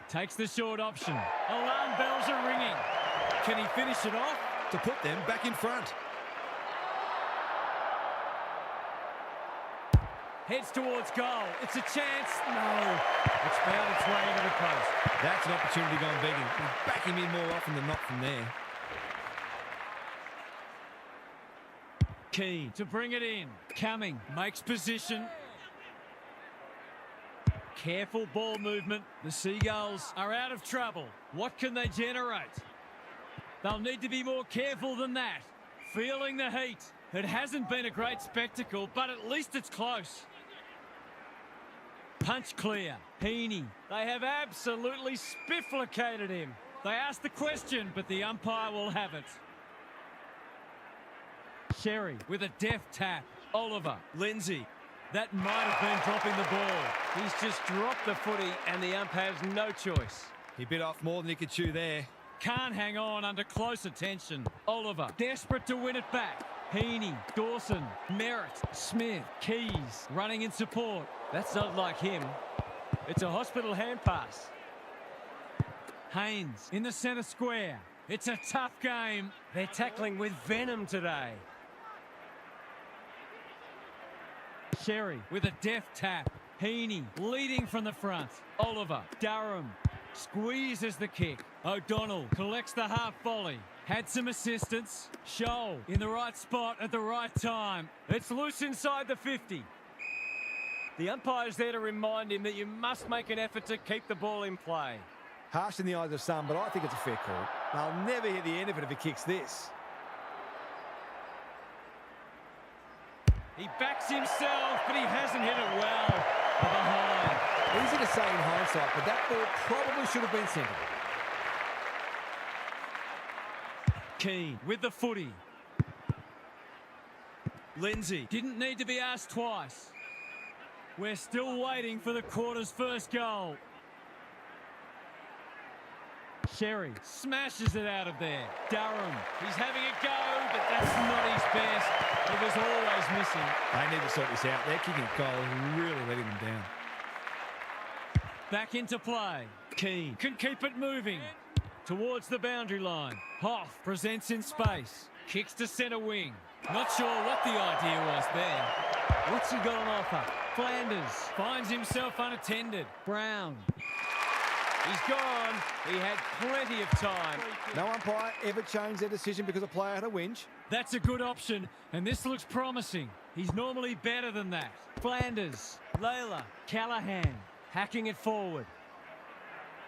Takes the short option. Alarm bells are ringing. Can he finish it off? To put them back in front. Heads towards goal. It's a chance. No. It's found its way into the post. That's an opportunity gone begging. We'll back him in more often than not from there. Keane to bring it in. Cumming makes position. Careful ball movement. The Seagulls are out of trouble. What can they generate? They'll need to be more careful than that. Feeling the heat. It hasn't been a great spectacle, but at least it's close. Punch clear. Heaney. They have absolutely spifflicated him. They asked the question, but the umpire will have it. Sherry with a deft tap. Oliver. Lindsay. That might have been dropping the ball. He's just dropped the footy and the ump has no choice. He bit off more than he could chew there. Can't hang on under close attention. Oliver, desperate to win it back. Heaney, Dawson, Merritt, Smith, Keys, running in support. That's not like him. It's a hospital hand pass. Haynes in the centre square. It's a tough game. They're tackling with venom today. Sherry with a deft tap. Heaney leading from the front. Oliver, Durham, squeezes the kick. O'Donnell collects the half volley. Had some assistance. Scholl in the right spot at the right time. It's loose inside the 50. The umpire's there to remind him that you must make an effort to keep the ball in play. Harsh in the eyes of some, but I think it's a fair call. They'll never hit the end of it if he kicks this. He backs himself, but he hasn't hit it well. Behind. Easy to say in hindsight, but that ball probably should have been centred. Keane with the footy. Lindsay didn't need to be asked twice. We're still waiting for the quarter's first goal. Sherry smashes it out of there. Durham, he's having a go, but that's not his best. It was always missing. They need to sort this out. Their kicking goal is really letting them down. Back into play. Keane can keep it moving towards the boundary line. Hoff presents in space. Kicks to centre wing. Not sure what the idea was there. What's he got on offer? Flanders finds himself unattended. Brown. He's gone. He had plenty of time. No umpire ever changed their decision because a player had a whinge. That's a good option, and this looks promising. He's normally better than that. Flanders, Layla, Callahan, hacking it forward.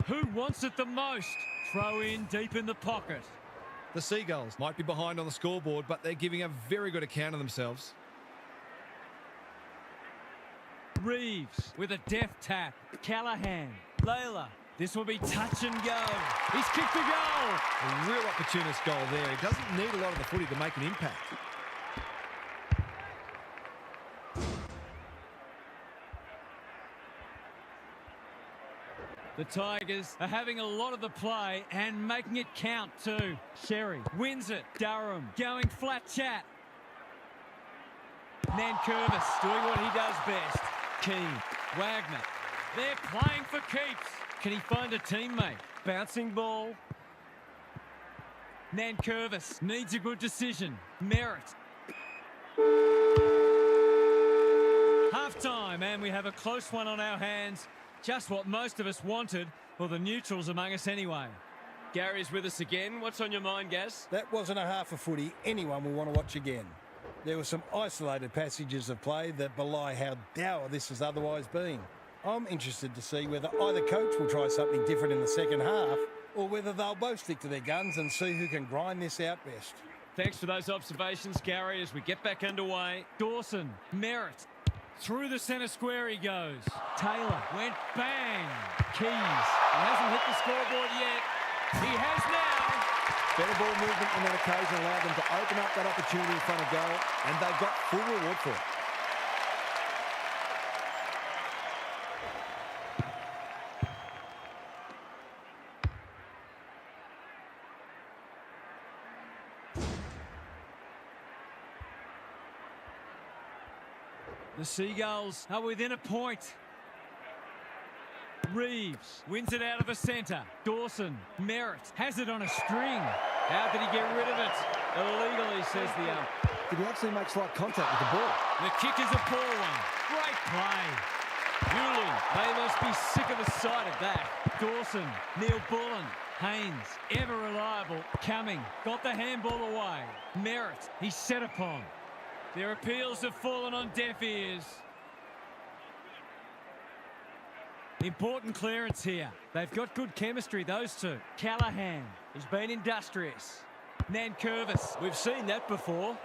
Who wants it the most? Throw in deep in the pocket. The Seagulls might be behind on the scoreboard, but they're giving a very good account of themselves. Reeves with a deft tap. Callahan, Layla. This will be touch and go. He's kicked the goal. A real opportunist goal there. He doesn't need a lot of the footy to make an impact. The Tigers are having a lot of the play and making it count too. Sherry wins it. Durham going flat chat. Nankervis doing what he does best. Keane, Wagner. They're playing for keeps. Can he find a teammate? Bouncing ball. Nankervis needs a good decision. Merritt. Half-time, and we have a close one on our hands. Just what most of us wanted, or the neutrals among us anyway. Gary's with us again. What's on your mind, Gaz? That wasn't a half a footy anyone will want to watch again. There were some isolated passages of play that belie how dour this has otherwise been. I'm interested to see whether either coach will try something different in the second half or whether they'll both stick to their guns and see who can grind this out best. Thanks for those observations, Gary, as we get back underway. Dawson, Merritt. Through the centre square he goes. Taylor went bang. Keys. He hasn't hit the scoreboard yet. He has now. Better ball movement on that occasion allowed them to open up that opportunity in front of goal, and they got full reward for it. The Seagulls are within a point. Reeves wins it out of the centre. Dawson, Merritt has it on a string. How did he get rid of it? Illegally, says the ump. Did he actually make slight contact with the ball? The kick is a poor one. Great play. Hewley, they must be sick of the sight of that. Dawson, Neil Bullen, Haynes, ever reliable, coming, got the handball away. Merritt, he's set upon. Their appeals have fallen on deaf ears. Important clearance here. They've got good chemistry, those two. Callahan, he's been industrious. Nankervis, we've seen that before.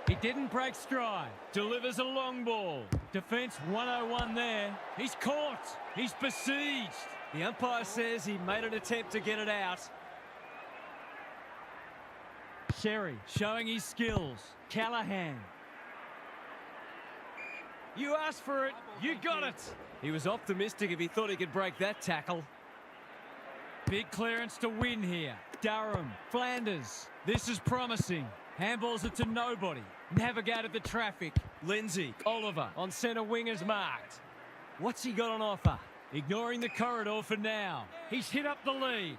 He didn't break stride. Delivers a long ball. Defence 101 there. He's caught. He's besieged. The umpire says he made an attempt to get it out. Sherry showing his skills. Callahan. You asked for it. You got it. He was optimistic if he thought he could break that tackle. Big clearance to win here. Durham. Flanders. This is promising. Handballs it to nobody. Navigated the traffic. Lindsay. Oliver on centre wing is marked. What's he got on offer? Ignoring the corridor for now. He's hit up the lead.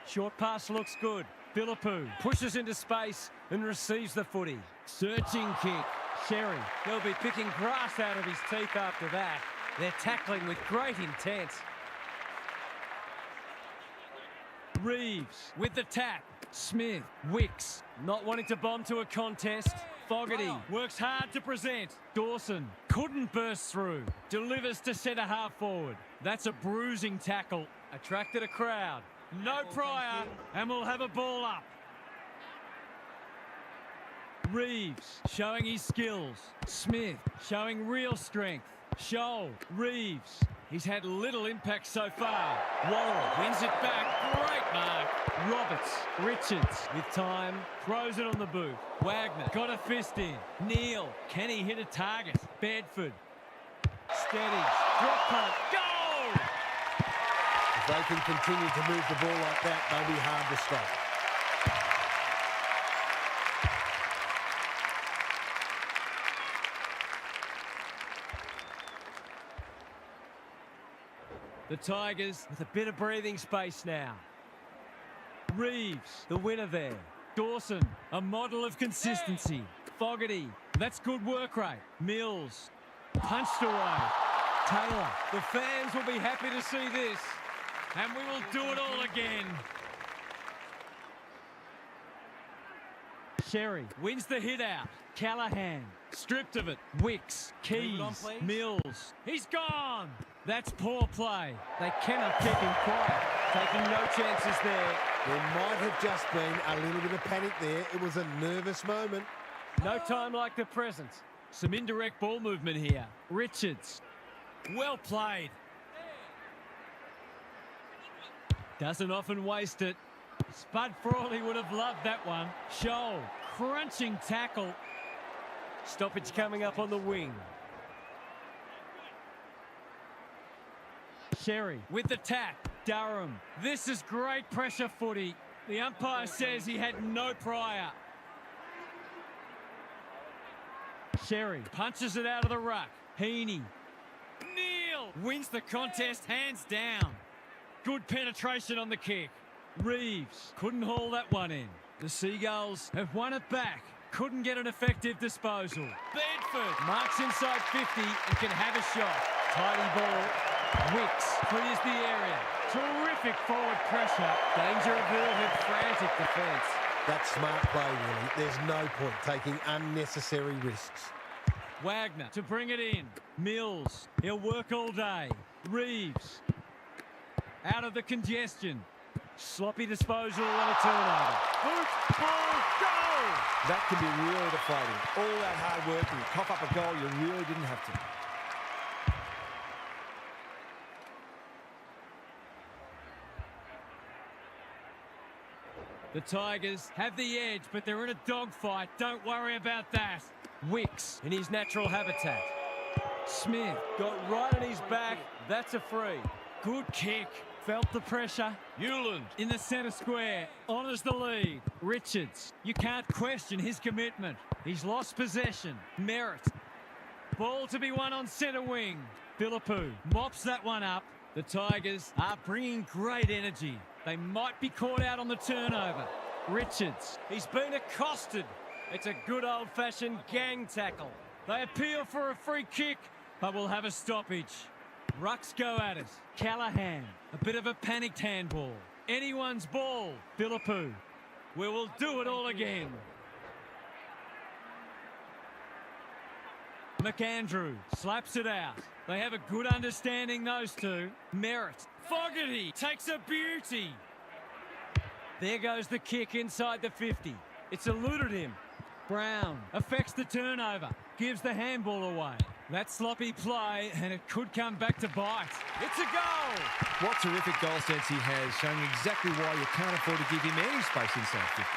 Short pass looks good. Philippou pushes into space and receives the footy. Searching kick. Sherry. He'll be picking grass out of his teeth after that. They're tackling with great intent. Reeves with the tap. Smith. Wicks not wanting to bomb to a contest. Fogarty works hard to present. Dawson couldn't burst through. Delivers to centre half forward. That's a bruising tackle. Attracted a crowd. No prior, and we'll have a ball up. Reeves showing his skills. Smith showing real strength. Scholl. Reeves. He's had little impact so far. Worrell wins it back. Great mark. Roberts. Richards with time. Throws it on the boot. Wagner got a fist in. Neal. Can he hit a target? Bedford. Steady. Drop punt. Goal! If they can continue to move the ball like that, they'll be hard to stop. The Tigers with a bit of breathing space now. Reeves, the winner there. Dawson, a model of consistency. Fogarty, that's good work rate. Mills, punched away. Taylor, the fans will be happy to see this. And we will do it all again. Sherry wins the hit out. Callahan, stripped of it. Wicks, Keys, Mills. He's gone. That's poor play. They cannot keep him quiet. Taking no chances there. There might have just been a little bit of panic there. It was a nervous moment. No time like the present. Some indirect ball movement here. Richards. Well played. Doesn't often waste it. Spud Frawley would have loved that one. Scholl. Crunching tackle. Stoppage coming up on the wing. Sherry with the tap. Durham. This is great pressure footy. The umpire says he had no prior. Sherry punches it out of the ruck. Heaney. Neal wins the contest hands down. Good penetration on the kick. Reeves couldn't haul that one in. The Seagulls have won it back. Couldn't get an effective disposal. Bedford marks inside 50 and can have a shot. Tidy ball. Wicks clears the area. Terrific forward pressure. Danger averted, frantic defence. That's smart play, really. There's no point taking unnecessary risks. Wagner to bring it in. Mills, he'll work all day. Reeves, out of the congestion. Sloppy disposal and a turnover. Boot, ball, goal! That can be really deflating. All that hard work and you cough up a goal you really didn't have to. The Tigers have the edge, but they're in a dogfight. Don't worry about that. Wicks in his natural habitat. Smith got right on his back. That's a free. Good kick. Felt the pressure. Hewland in the centre square. Honours the lead. Richards. You can't question his commitment. He's lost possession. Merritt. Ball to be won on centre wing. Philippou mops that one up. The Tigers are bringing great energy. They might be caught out on the turnover. Richards. He's been accosted. It's a good old-fashioned gang tackle. They appeal for a free kick, but will have a stoppage. Rucks go at it. Callahan. A bit of a panicked handball. Anyone's ball. Philippou. We will do it all again. McAndrew slaps it out. They have a good understanding, those two. Merritt. Fogarty takes a beauty. There goes the kick inside the 50. It's eluded him. Brown affects the turnover. Gives the handball away. That sloppy play, and it could come back to bite. It's a goal! What terrific goal sense he has, showing exactly why you can't afford to give him any space inside 50.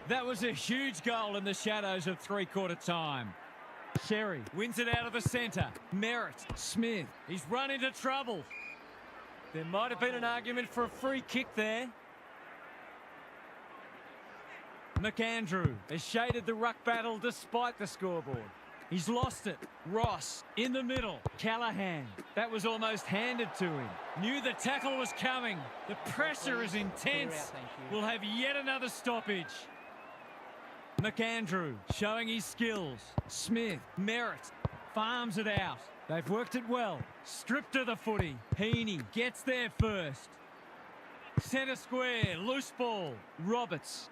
That was a huge goal in the shadows of three-quarter time. Sherry wins it out of the centre. Merritt, Smith, he's run into trouble. There might have been an argument for a free kick there. McAndrew has shaded the ruck battle despite the scoreboard. He's lost it. Ross in the middle. Callahan. That was almost handed to him. Knew the tackle was coming. The pressure is intense. We'll have yet another stoppage. McAndrew showing his skills. Smith, Merritt, farms it out. They've worked it well. Stripped of the footy. Heaney gets there first. Centre square, loose ball. Roberts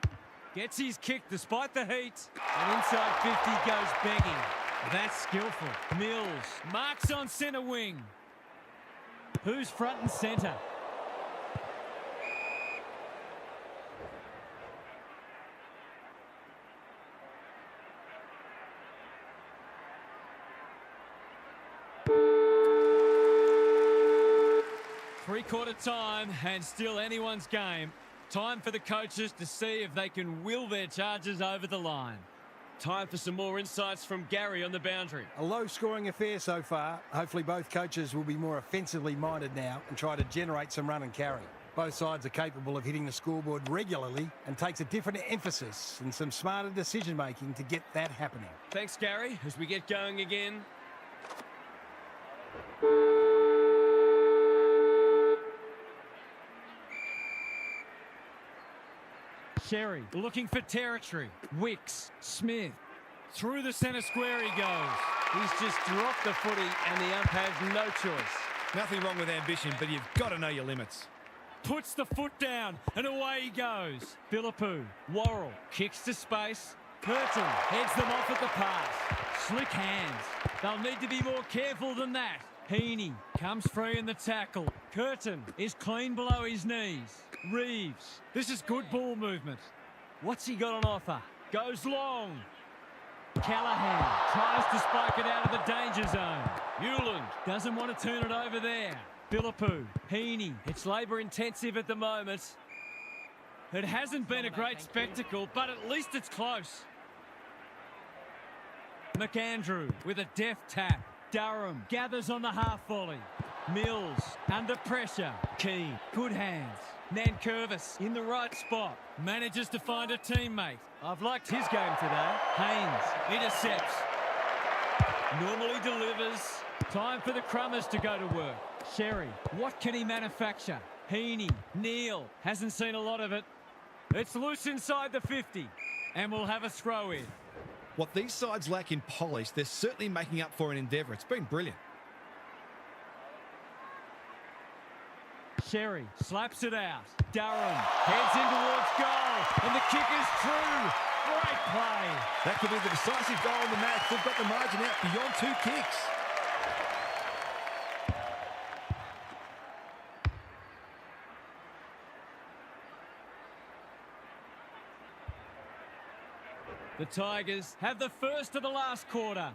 gets his kick despite the heat. And inside 50 goes begging. That's skillful. Mills marks on centre wing. Who's front and centre? Three-quarter time and still anyone's game. Time for the coaches to see if they can will their charges over the line. Time for some more insights from Gary on the boundary. A low-scoring affair so far. Hopefully both coaches will be more offensively minded now and try to generate some run and carry. Both sides are capable of hitting the scoreboard regularly and takes a different emphasis and some smarter decision-making to get that happening. Thanks, Gary, as we get going again. Sherry looking for territory. Wicks, Smith, through the centre square he goes. He's just dropped the footy and the ump has no choice. Nothing wrong with ambition, but you've got to know your limits. Puts the foot down and away he goes. Philippou, Worrell kicks to space. Curtin heads them off at the pass. Slick hands. They'll need to be more careful than that. Heaney comes free in the tackle. Curtin is clean below his knees. Reeves, this is good ball movement. What's he got on offer? Goes long. Callahan tries to spike it out of the danger zone. Hewland doesn't want to turn it over there. Philippou, Heaney, it's labour intensive at the moment. It hasn't been a great spectacle, but at least it's close. McAndrew with a deft tap. Durham gathers on the half volley. Mills under pressure. Keane, good hands. Nankervis in the right spot. Manages to find a teammate. I've liked his game today. Haynes intercepts. Normally delivers. Time for the Crummers to go to work. Sherry, what can he manufacture? Heaney, Neal, hasn't seen a lot of it. It's loose inside the 50. And we'll have a throw in. What these sides lack in polish, they're certainly making up for in endeavour. It's been brilliant. Sherry slaps it out. Durham heads in towards goal. And the kick is true. Great play. That could be the decisive goal in the match. They've got the margin out beyond 2 kicks. The Tigers have the first of the last quarter.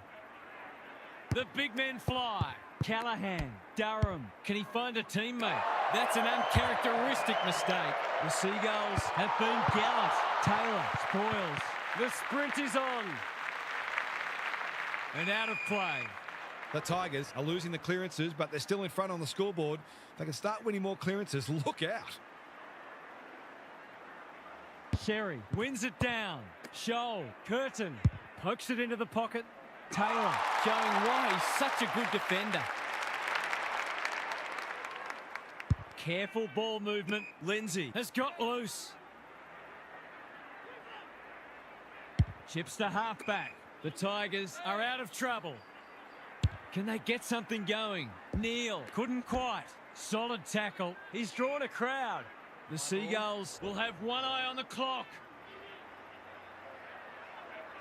The big men fly. Callahan, Durham, can he find a teammate? That's an uncharacteristic mistake. The Seagulls have been gallant. Taylor spoils. The sprint is on. And out of play. The Tigers are losing the clearances, but they're still in front on the scoreboard. They can start winning more clearances. Look out. Sherry wins it down. Scholl, Curtin, pokes it into the pocket. Taylor showing why he's such a good defender. Careful ball movement. Lindsay has got loose. Chips to halfback. The Tigers are out of trouble. Can they get something going? Neal couldn't quite. Solid tackle. He's drawn a crowd. The Seagulls will have one eye on the clock.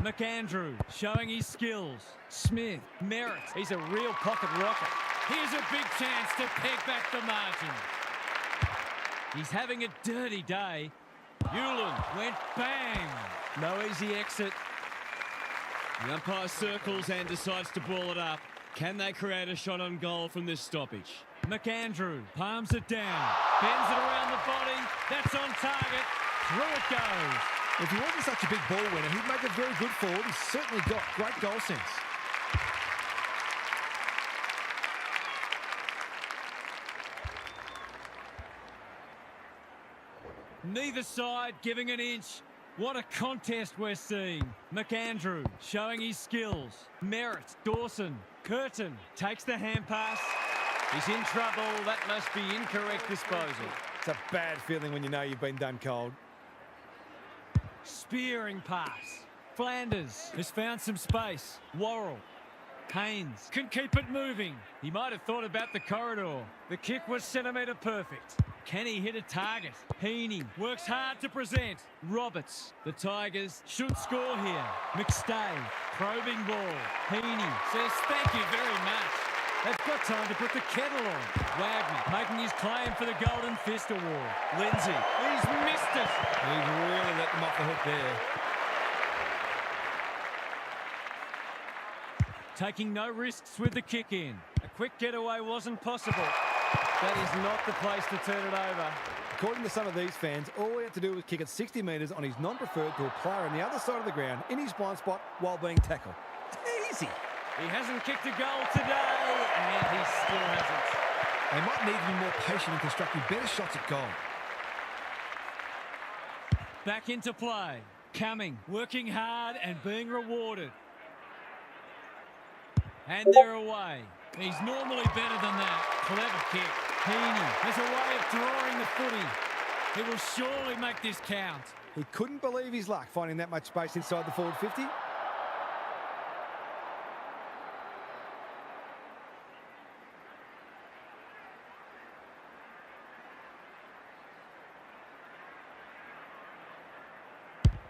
McAndrew showing his skills. Smith, Merritt. He's a real pocket rocket. Here's a big chance to peg back the margin. He's having a dirty day. Hewland went bang. No easy exit. The umpire circles and decides to ball it up. Can they create a shot on goal from this stoppage? McAndrew palms it down. Bends it around the body. That's on target. Through it goes. If he wasn't such a big ball winner, he'd make a very good forward. He's certainly got great goal sense. Neither side giving an inch. What a contest we're seeing. McAndrew showing his skills. Merritt, Dawson, Curtin takes the hand pass. He's in trouble. That must be incorrect disposal. It's a bad feeling when you know you've been done cold. Spearing pass. Flanders has found some space. Worrell. Haynes can keep it moving. He might have thought about the corridor. The kick was centimetre perfect. Can he hit a target? Heaney works hard to present. Roberts. The Tigers should score here. McStay. Probing ball. Heaney says thank you very much. They've got time to put the kettle on. Wagner making his claim for the Golden Fist Award. Lindsay. He's missed it. He's really let them off the hook there. Taking no risks with the kick in. A quick getaway wasn't possible. That is not the place to turn it over. According to some of these fans, all he had to do was kick it 60 metres on his non-preferred to a player on the other side of the ground in his blind spot while being tackled. Easy. He hasn't kicked a goal today, and he still hasn't. They might need to be more patient in constructing better shots at goal. Back into play. Coming, working hard and being rewarded. And they're away. He's normally better than that. Clever kick. Heaney has a way of drawing the footy. He will surely make this count. He couldn't believe his luck finding that much space inside the forward 50.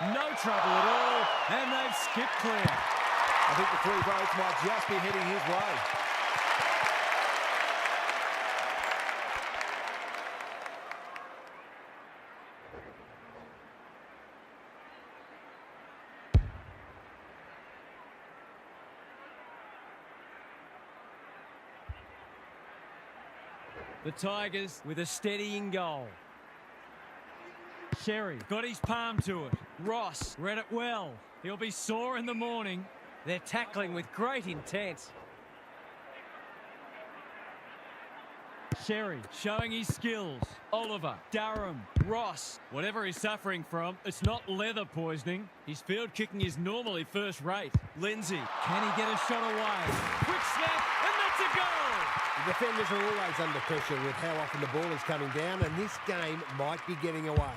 No trouble at all, and they've skipped clear. I think the three votes might just be heading his way. The Tigers with a steadying goal. Sherry got his palm to it. Ross read it well. He'll be sore in the morning. They're tackling with great intent. Sherry showing his skills. Oliver, Durham, Ross. Whatever he's suffering from, it's not leather poisoning. His field kicking is normally first rate. Lindsay, can he get a shot away? Quick snap, and that's a goal! The defenders are always under pressure with how often the ball is coming down, and this game might be getting away.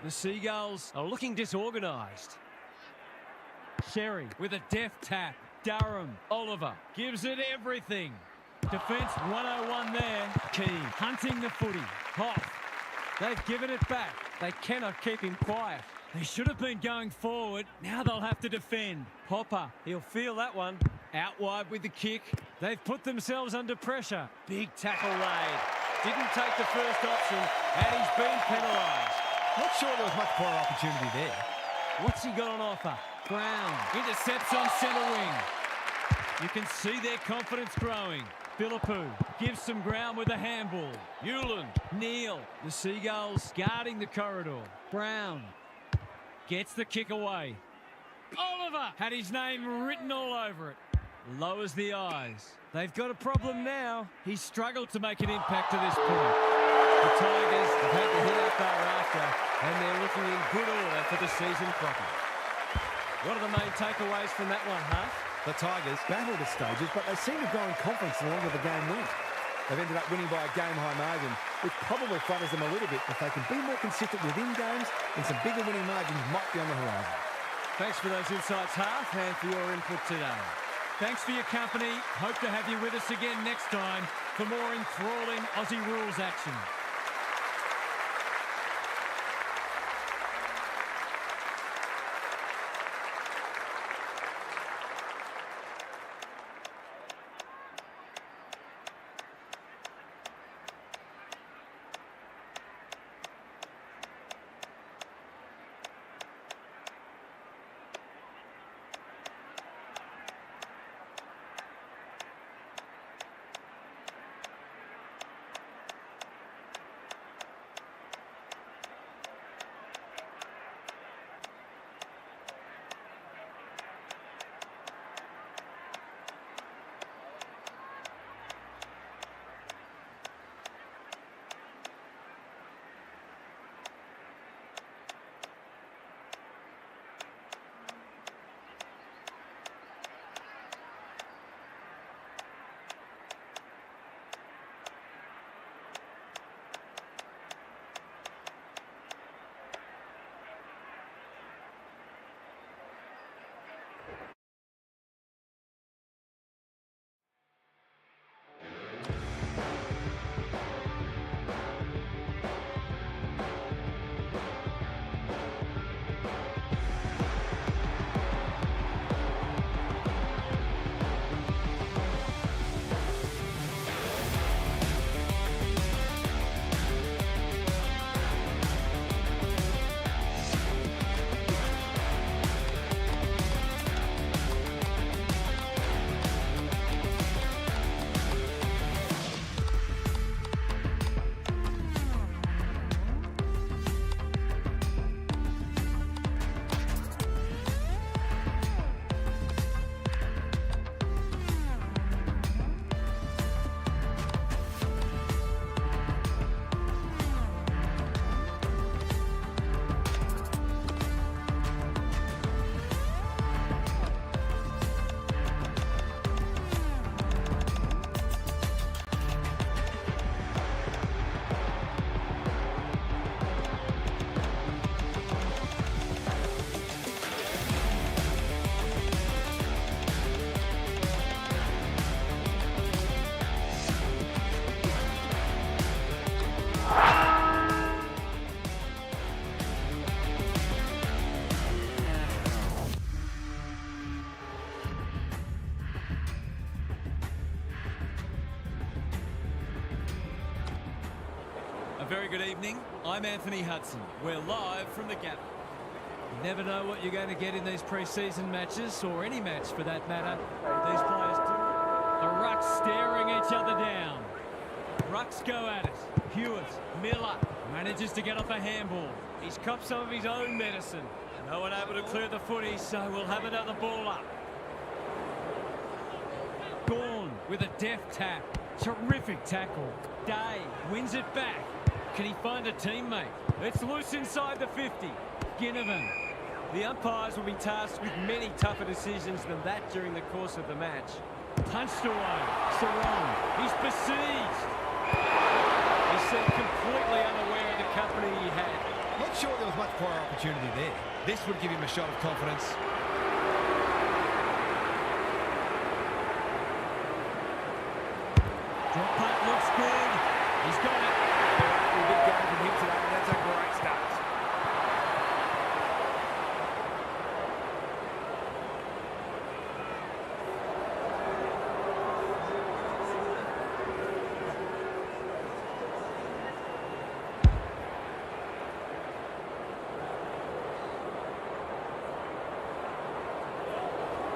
The Seagulls are looking disorganised. Sherry with a deft tap. Durham, Oliver gives it everything. Defence 101 there. Keane hunting the footy. Hoff. They've given it back. They cannot keep him quiet. They should have been going forward. Now they'll have to defend. Popper, he'll feel that one. Out wide with the kick. They've put themselves under pressure. Big tackle laid. Didn't take the first option, and he's been penalised. Not sure there was much poor opportunity there. What's he got on offer? Brown intercepts on centre wing. You can see their confidence growing. Philippou gives some ground with a handball. Hewland, Neal. The Seagulls guarding the corridor. Brown gets the kick away. Oliver had his name written all over it. Lowers the eyes. They've got a problem now. He's struggled to make an impact to this point. The Tigers have had to hit out thereafter, and they're looking in good order for the season proper. What are the main takeaways from that one, Huff? The Tigers battled at stages, but they seem to grow in confidence the longer the game went. They've ended up winning by a game-high margin, which probably flatters them a little bit. If they can be more consistent within games, then some bigger winning margins might be on the horizon. Thanks for those insights, Huff, and for your input today. Thanks for your company. Hope to have you with us again next time for more enthralling Aussie rules action. A very good evening. I'm Anthony Hudson. We're live from the Gap. You never know what you're going to get in these pre-season matches, or any match for that matter. These players do. The rucks staring each other down. Rucks go at it. Hewitt, Miller manages to get off a handball. He's copped some of his own medicine. No one able to clear the footy, so we'll have another ball up. Gorn with a deft tap. Terrific tackle. Day wins it back. Can he find a teammate? It's loose inside the 50. Ginnivan. The umpires will be tasked with many tougher decisions than that during the course of the match. Punched away. Sarong. He's besieged. He seemed completely unaware of the company he had. Not sure there was much prior opportunity there. This would give him a shot of confidence. Drop punt looks good. He's got it. A big game from him today, and that's a great start.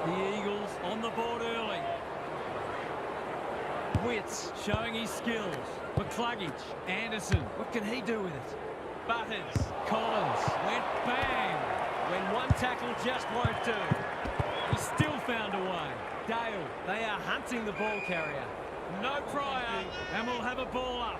The Eagles on the board early. Witts showing his skills. McCluggage. Anderson. What can he do with it? Butters. Collins. Went bang. When one tackle just won't do. He still found a way. Dale. They are hunting the ball carrier. No prior. And we'll have a ball up.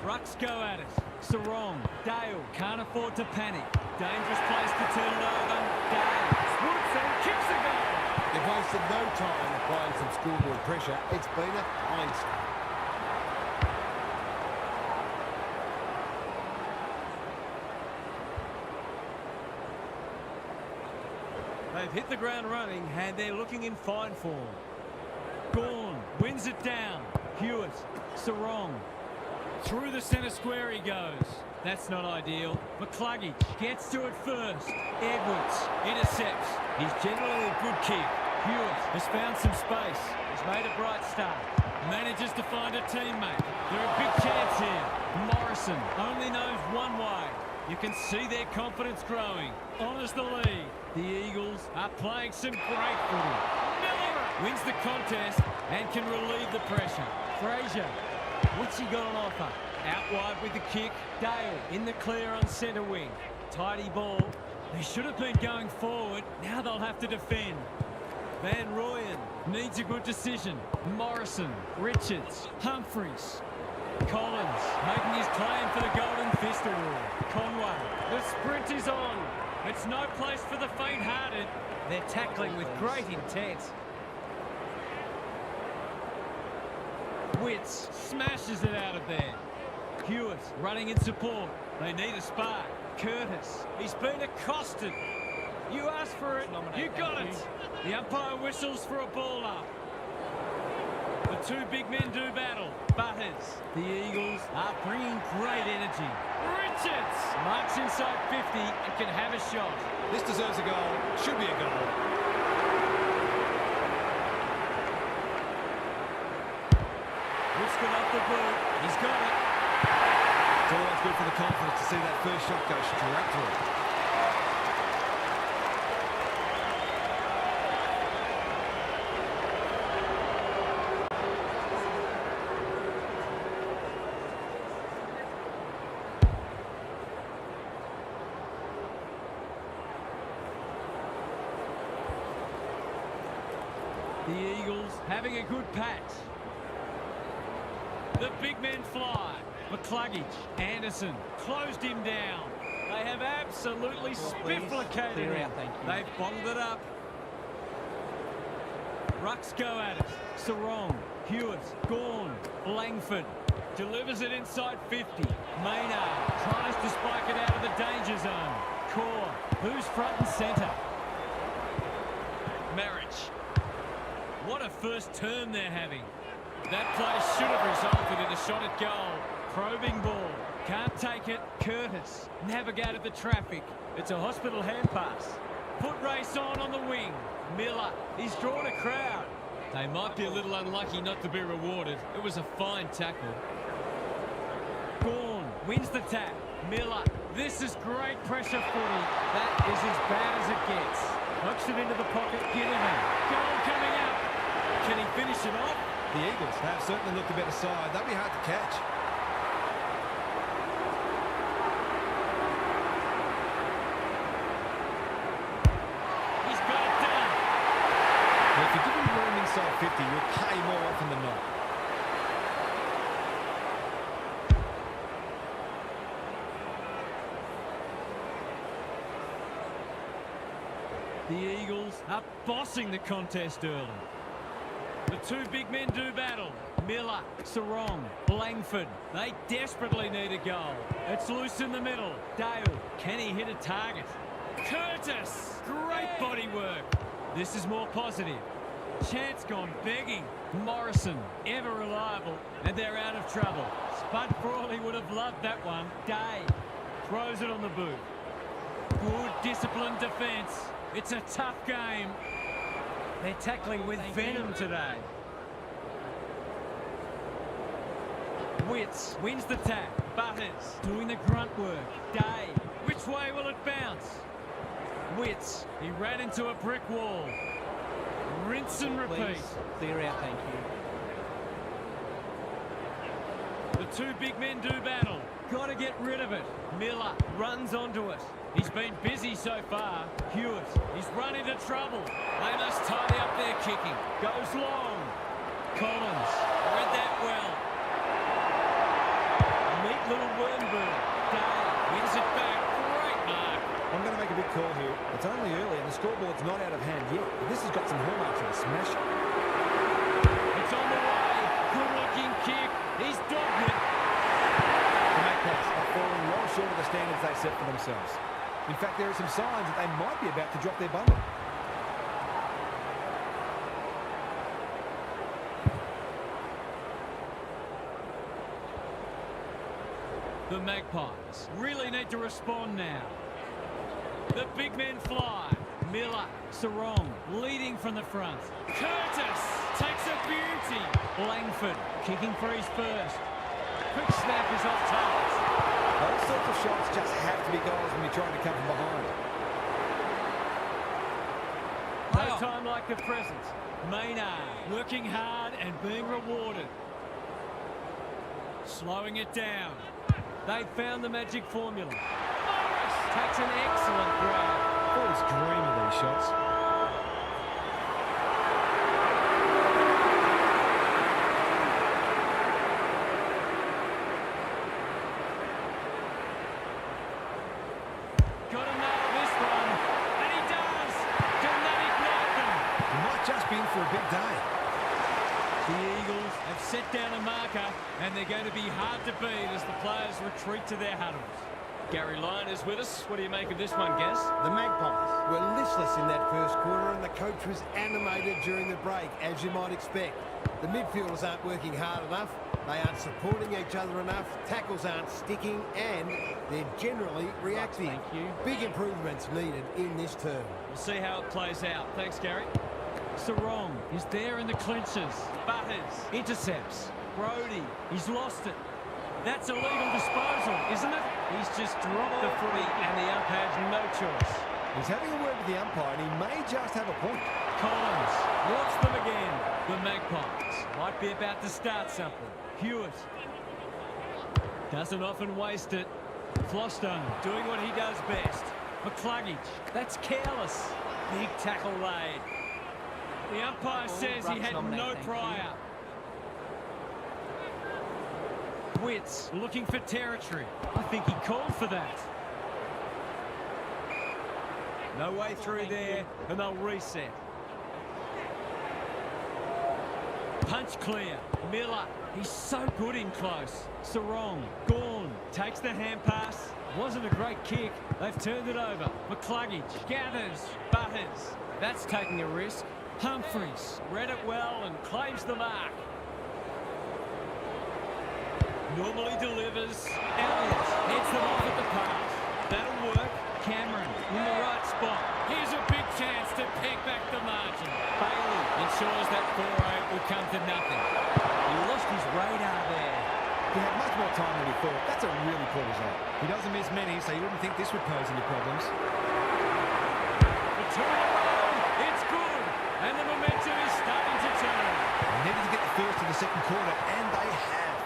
Rucks go at it. Sarong. Dale can't afford to panic. Dangerous place to turn it over. Dale. Woodson kicks a goal. They've wasted no time applying some schoolboy pressure. It's been a fine start. They've hit the ground running and they're looking in fine form. Gorn wins it down. Hewitt. Sarong. Through the centre square he goes. That's not ideal. McCluggage gets to it first. Edwards intercepts. He's generally a good kick. Hewitt has found some space. He's made a bright start. Manages to find a teammate. They're a big chance here. Morrison only knows one way. You can see their confidence growing. Honours the lead. The Eagles are playing some great footy. Miller wins the contest and can relieve the pressure. Fraser, what's he got on offer? Out wide with the kick. Dale in the clear on centre wing. Tidy ball. They should have been going forward. Now they'll have to defend. Van Rooyen needs a good decision. Morrison, Richards, Humphreys. Collins making his claim for the Golden Fist Award. Conway, the sprint is on. It's no place for the faint-hearted. They're tackling with great intent. Witts smashes it out of there. Hewitt running in support. They need a spark. Curtis, he's been accosted. You asked for it, you got it. The umpire whistles for a ball up. The two big men do battle. Butters. The Eagles are bringing great energy. Richards marks inside 50 and can have a shot. This deserves a goal. Should be a goal. Whiskin off the boot. He's got it. It's always good for the confidence to see that first shot go straight through. The Eagles having a good patch. The big men fly. McCluggage, Anderson, closed him down. They have absolutely spifflicated him. They've bottled it up. Rucks go at it. Sarong, Hewitt, Gorn, Langford. Delivers it inside 50. Maynard tries to spike it out of the danger zone. Core, who's front and centre? Marriage. What a first turn they're having. That play should have resulted in a shot at goal. Probing ball. Can't take it. Curtis navigated the traffic. It's a hospital hand pass. Foot race on the wing. Miller. He's drawn a crowd. They might be a little unlucky not to be rewarded. It was a fine tackle. Gorn wins the tap. Miller. This is great pressure footy. That is as bad as it gets. Hooks it into the pocket. Gilligan. Goal coming up. Can he finish it off? The Eagles have certainly looked a better side. They'll be hard to catch. He's got it done. Well, if you give him room inside 50, you'll pay more often than not. The Eagles are bossing the contest early. The two big men do battle. Miller, Sarong, Langford. They desperately need a goal. It's loose in the middle. Dale, can he hit a target? Curtis, great body work. This is more positive. Chance gone begging. Morrison, ever reliable, and they're out of trouble. Spud Frawley would have loved that one. Day throws it on the boot. Good disciplined defence. It's a tough game. They're tackling with venom today. Witts wins the tap. Butters doing the grunt work. Day. Which way will it bounce? Witts. He ran into a brick wall. Rinse and repeat. Please, clear out, thank you. The two big men do battle. Got to get rid of it. Miller runs onto it. He's been busy so far. Hewitt, he's run into trouble. They must tidy up their kicking. Goes long. Collins, read that well. Neat little wormbird. Day wins it back. Great mark. I'm going to make a big call here. It's only early and the scoreboard's not out of hand yet. But this has got some hallmarks of a smash. It's on the way. Good looking kick. He's dogged it. The Magpies are falling well short of the standards they set for themselves. In fact, there are some signs that they might be about to drop their bundle. The Magpies really need to respond now. The big men fly. Miller, Sarong, leading from the front. Curtis takes a beauty. Langford kicking for his first. Quick snap is off target. Those sorts of shots just have to be goals when you're trying to come from behind. No time like the present. Maynard working hard and being rewarded. Slowing it down. They found the magic formula. Morris takes an excellent grab. Always dream of these shots. Got to nail this one. And he does. Dramatic welcome. He might just be in for a big day. The Eagles have set down a marker, and they're going to be hard to beat as the players retreat to their huddles. Gary Lyon is with us. What do you make of this one, Gas? The Magpies were listless in that first quarter and the coach was animated during the break, as you might expect. The midfielders aren't working hard enough, they aren't supporting each other enough, tackles aren't sticking, and they're generally reactive. Thank you. Big improvements needed in this term. We'll see how it plays out. Thanks, Gary. Sarong is there in the clinches. Butters intercepts. Brody, he's lost it. That's a legal disposal, isn't it? He's just dropped the footy and the ump has no choice. He's having a word with the umpire and he may just have a point. Collins wants them again. The Magpies might be about to start something. Hewitt doesn't often waste it. Flostone doing what he does best. McCluggage, that's careless. Big tackle laid. The umpire says he had no prior. Witts looking for territory. I think he called for that. No way through there, and they'll reset. Punch clear. Miller, he's so good in close. Sarong, Gorn takes the hand pass. Wasn't a great kick. They've turned it over. McCluggage gathers. Butters. That's taking a risk. Humphreys read it well and claims the mark. Normally delivers. Elliott heads them off at the pass. That'll work. Cameron in the right spot. Here's a big chance to peg back the margin. Bailey ensures that 4-8 will come to nothing. He lost his radar there. He had much more time than he thought. That's a really poor result. He doesn't miss many, so you wouldn't think this would pose any problems. The two in a row, it's good, and the momentum is starting to turn. They needed to get the first in the second quarter, and they have.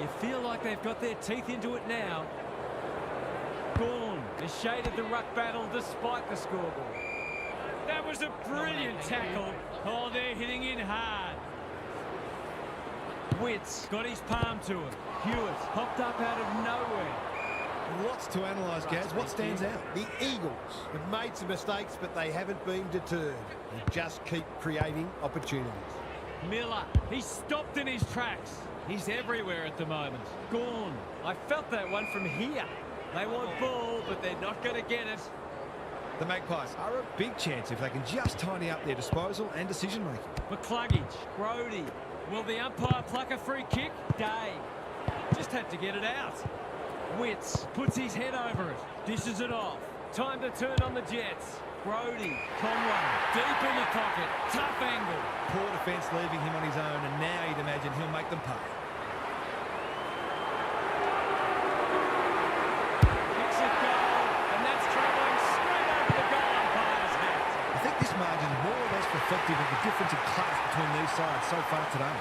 You feel like they've got their teeth into it now. Gorn has shaded the ruck battle despite the scoreboard. That was a brilliant tackle. Oh, they're hitting in hard. Witts got his palm to it. Hewitt popped up out of nowhere. Lots to analyse, Gaz. What stands out? The Eagles have made some mistakes, but they haven't been deterred. They just keep creating opportunities. Miller, he's stopped in his tracks. He's everywhere at the moment. Gorn, I felt that one from here. They want ball, but they're not going to get it. The Magpies are a big chance if they can just tidy up their disposal and decision-making. McCluggage, Brody. Will the umpire pluck a free kick? Day. Just had to get it out. Witts puts his head over it. Dishes it off. Time to turn on the Jets. Brody, Conway, deep in the pocket. Tough angle. Poor defence leaving him on his own, and now you'd imagine he'll make them pay. Kicks it goal, and that's travelling straight over the goal umpire's hat. I think this margin is more or less reflective of the difference in class between these sides so far today.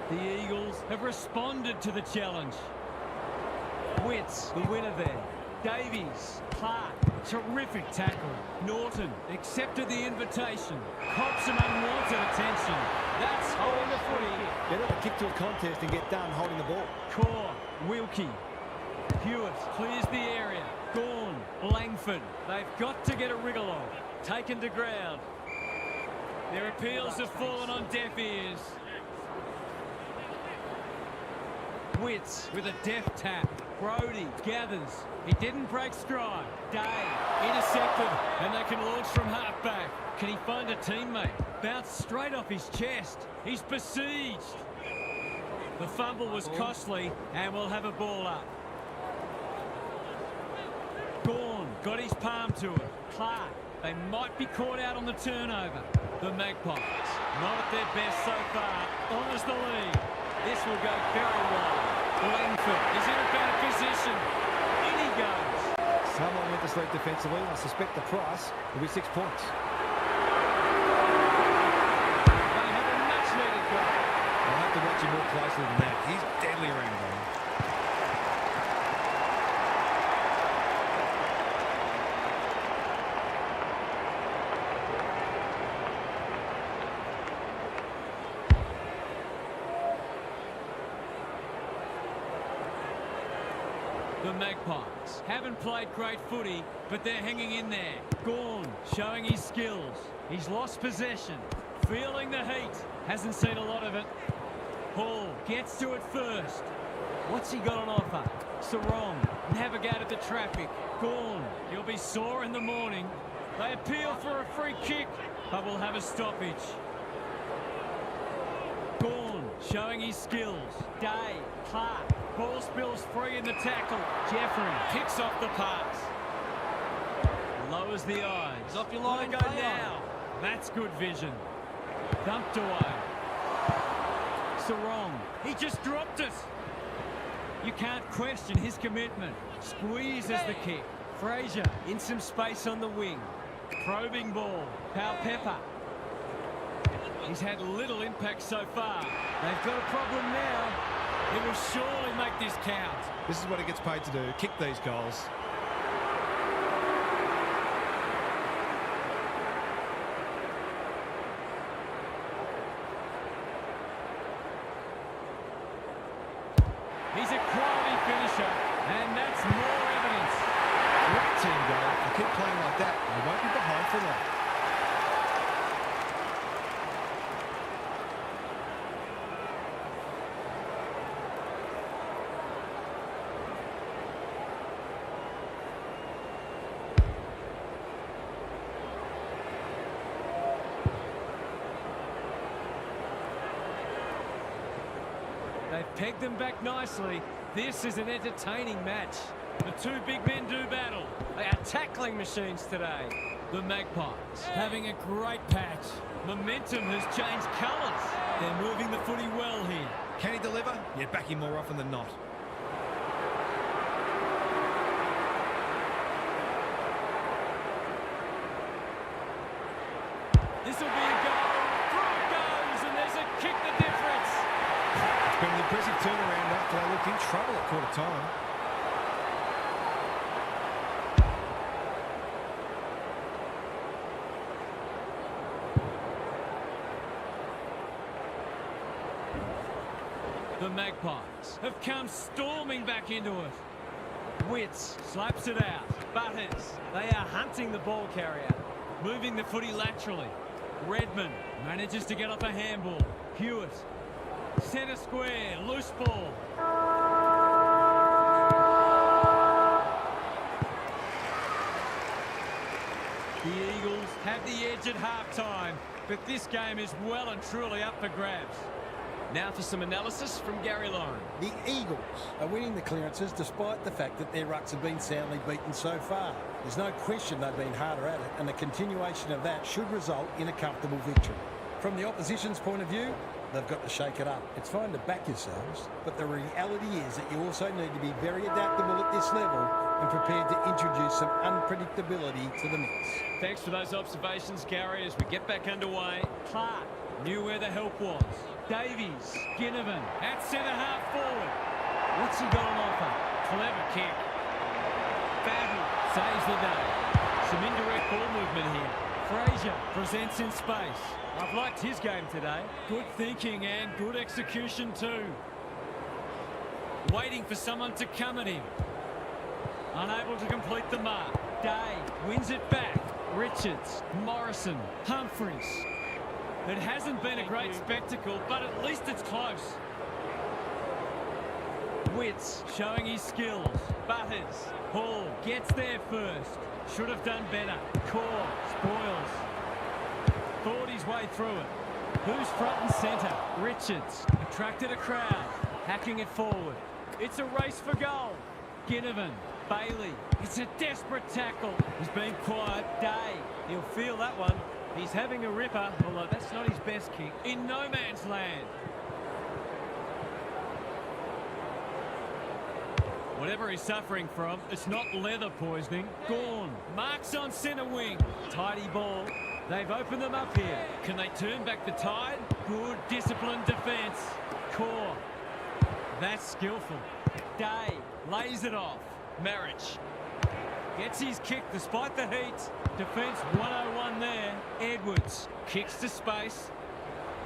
The Eagles have responded to the challenge. Witts, the winner there. Davies, Clark, terrific tackle. Norton accepted the invitation. Cops some unwanted attention. That's holding the footy. Better to kick to a contest and get done holding the ball. Core, Wilkie. Hewitt clears the area. Gorn, Langford. They've got to get a wriggle on. Taken to ground. Their appeals have fallen on deaf ears. Witts with a deft tap. Brody gathers. He didn't break stride. Day intercepted, and they can launch from halfback. Can he find a teammate? Bounced straight off his chest. He's besieged. The fumble was costly, and we'll have a ball up. Gorn got his palm to it. Clark, they might be caught out on the turnover. The Magpies, not at their best so far, honours the lead. This will go very well. Langford is in a better position. In he goes. Someone went to sleep defensively. I suspect the price will be 6 points. They have a much-needed goal. I'll have to watch him more closely than that. He's deadly around the ball. The Magpies haven't played great footy, but they're hanging in there. Gorn showing his skills. He's lost possession. Feeling the heat. Hasn't seen a lot of it. Hall gets to it first. What's he got on offer? Sarong navigated the traffic. Gorn, he'll be sore in the morning. They appeal for a free kick, but will have a stoppage. Gorn showing his skills. Day, Clark. Ball spills free in the tackle. Jeffrey picks off the pass. Lowers the eyes. He's off your Wanna line, go play now. on. That's good vision. Dumped away. Sarong. He just dropped it. You can't question his commitment. Squeezes the kick. Fraser in some space on the wing. Probing ball. Pepper. He's had little impact so far. They've got a problem now. He will surely make this count. This is what he gets paid to do, kick these goals. He's a quality finisher, and that's more evidence. Great team goal. If they keep playing like that, they won't be behind for long. pegged them back nicely. This is an entertaining match. The two big men do battle. They are tackling machines today. The Magpies having a great patch. Momentum has changed colours. They're moving the footy well here. Can he deliver? Yeah, back him more often than not. This will be a goal. Through it goes, and there's a kick the difference. It's been an impressive turnaround after they looked in trouble at quarter time. The Magpies have come storming back into it. Witts slaps it out. Butters, they are hunting the ball carrier. Moving the footy laterally. Redmond manages to get off a handball. Hewitt, centre square, loose ball. The Eagles have the edge at half-time, but this game is well and truly up for grabs. Now for some analysis from Gary Lauren. The Eagles are winning the clearances despite the fact that their rucks have been soundly beaten so far. There's no question they've been harder at it, and the continuation of that should result in a comfortable victory. From the opposition's point of view, they've got to shake it up. It's fine to back yourselves, but the reality is that you also need to be very adaptable at this level and prepared to introduce some unpredictability to the mix. Thanks for those observations, Gary, as we get back underway. Clark knew where the help was. Davies, Ginnivan at centre-half forward. What's he got on offer? Clever kick. Battle saves the day. Some indirect ball movement here. Fraser presents in space. I've liked his game today. Good thinking and good execution too. Waiting for someone to come at him. Unable to complete the mark. Day wins it back. Richards, Morrison, Humphries. It hasn't been a great spectacle, but at least it's close. Witts showing his skills. Butters. Hall gets there first. Should have done better. Core spoils. Thought his way through it. Who's front and centre? Richards attracted a crowd. Hacking it forward. It's a race for goal. Ginnivan. Bailey. It's a desperate tackle. He's been quiet. Day. He'll feel that one. He's having a ripper, although that's not his best kick. In no man's land. Whatever he's suffering from, it's not leather poisoning. Gawn marks on centre wing. Tidy ball. They've opened them up here. Can they turn back the tide? Good disciplined defence. Core. That's skillful. Day lays it off. Marriage gets his kick despite the heat. Defence 101 there. Edwards kicks to space.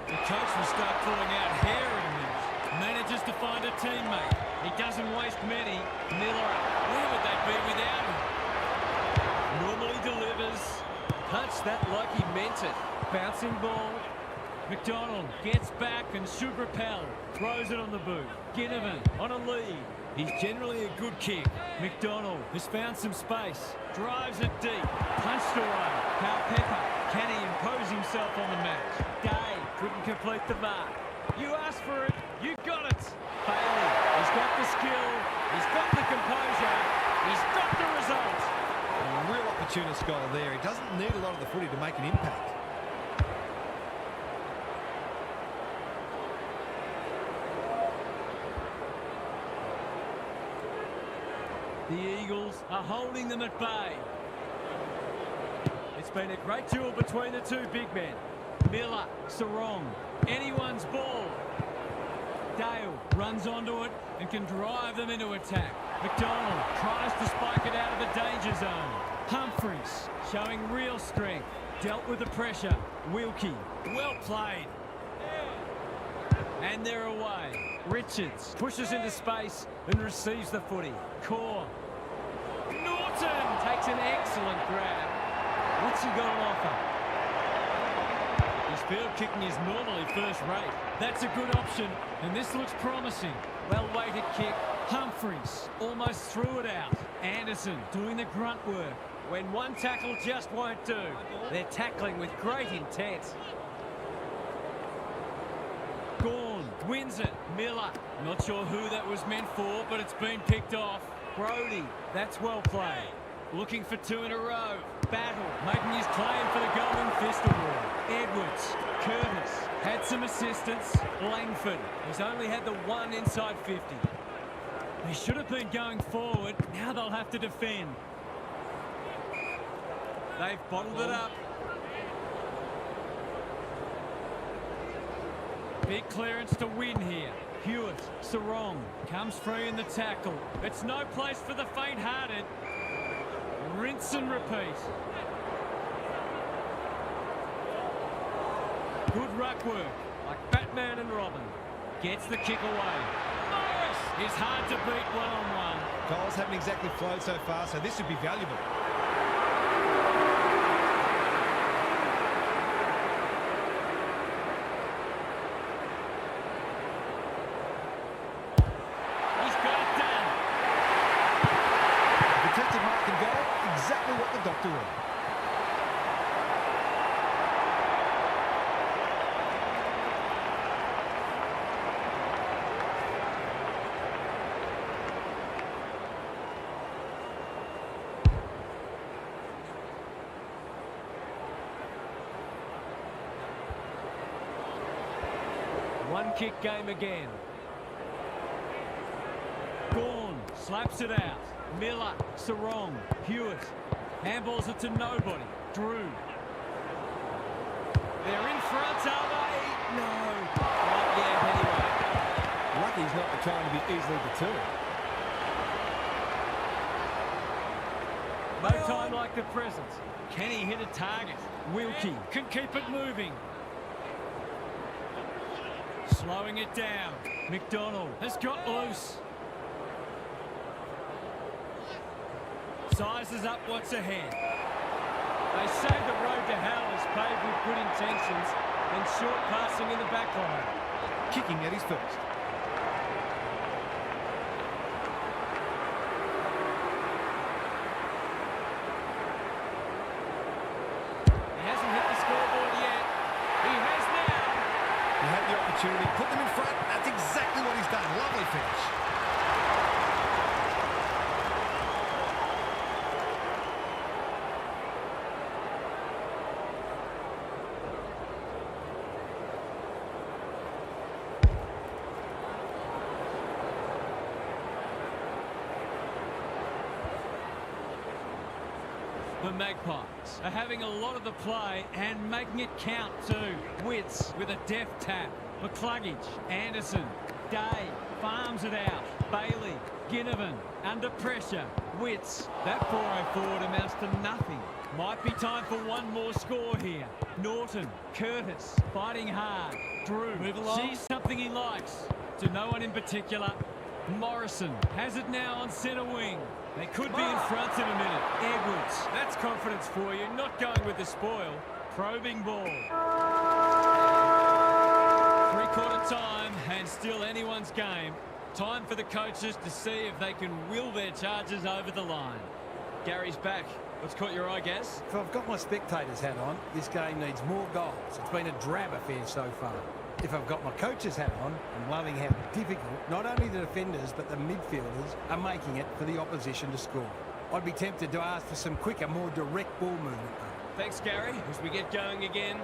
The coach will start pulling out hair in this. Manages to find a teammate. He doesn't waste many. Miller, where would they be without him? Normally delivers. Punched that like he meant it. Bouncing ball. McDonald gets back and should repel. Throws it on the boot. Ginnivan on a lead. He's generally a good kick. McDonald has found some space. Drives it deep. Punched away. Pepper. Can he impose himself on the match? Day couldn't complete the mark. You asked for it. You got it. Bailey. He's got the skill. He's got the composure. He's got the result. A real opportunist goal there. He doesn't need a lot of the footy to make an impact. The Eagles are holding them at bay. It's been a great duel between the two big men. Miller, Sarong, anyone's ball. Dale runs onto it and can drive them into attack. McDonald tries to spike it out of the danger zone. Humphries showing real strength. Dealt with the pressure. Wilkie, well played. And they're away. Richards pushes into space and receives the footy. Core. Norton takes an excellent grab. What's he got on offer? His field kicking is normally first rate. That's a good option, and this looks promising. Well-weighted kick. Humphries almost threw it out. Anderson doing the grunt work. When one tackle just won't do, they're tackling with great intent. Gawn Wins it. Miller. Not sure who that was meant for, but it's been picked off. Brody. That's well played. Looking for two in a row. Battle. Making his claim for the Golden Fist Award. Edwards. Curtis. Had some assistance. Langford. He's only had the one inside 50. They should have been going forward. Now they'll have to defend. They've bottled it up. Big clearance to win here. Hewitt, Sarong, comes free in the tackle. It's no place for the faint-hearted. Rinse and repeat. Good ruck work, like Batman and Robin. Gets the kick away. Morris is hard to beat one-on-one. Goals haven't exactly flowed so far, so this would be valuable. He's got it done. Protected mark and goal, exactly what the doctor wanted. One kick game again. Gorn slaps it out. Miller, Sarong, Hewitt. Handballs it to nobody. Drew. They're in front, are they? No. Not yet, anyway. Lucky he's not trying to be easily deterred. No time like the present. Can he hit a target? Wilkie can keep it moving. Slowing it down. McDonald has got loose. Sizes up what's ahead. They say the road to hell is paved with good intentions and short passing in the back line. Kicking at his first. He hasn't hit the scoreboard yet. He has now. He had the opportunity, put them in front. That's exactly what he's done. Lovely finish. The Magpies are having a lot of the play and making it count too. Witts with a deft tap. McCluggage, Anderson, Day, farms it out. Bailey, Ginnivan, under pressure. Witts, that 4-0 forward amounts to nothing. Might be time for one more score here. Norton, Curtis, fighting hard. Drew, sees something he likes. To no one in particular. Morrison has it now on centre wing. They could be in front in a minute. Edwards, that's confidence for you, not going with the spoil. Probing ball. Three-quarter time and still anyone's game. Time for the coaches to see if they can will their charges over the line. Gary's back. What's caught your eye, Gaz? If I've got my spectator's hat on, this game needs more goals. It's been a drab affair so far. If I've got my coach's hat on, I'm loving how difficult not only the defenders but the midfielders are making it for the opposition to score. I'd be tempted to ask for some quicker, more direct ball movement though. Thanks, Gary. As we get going again.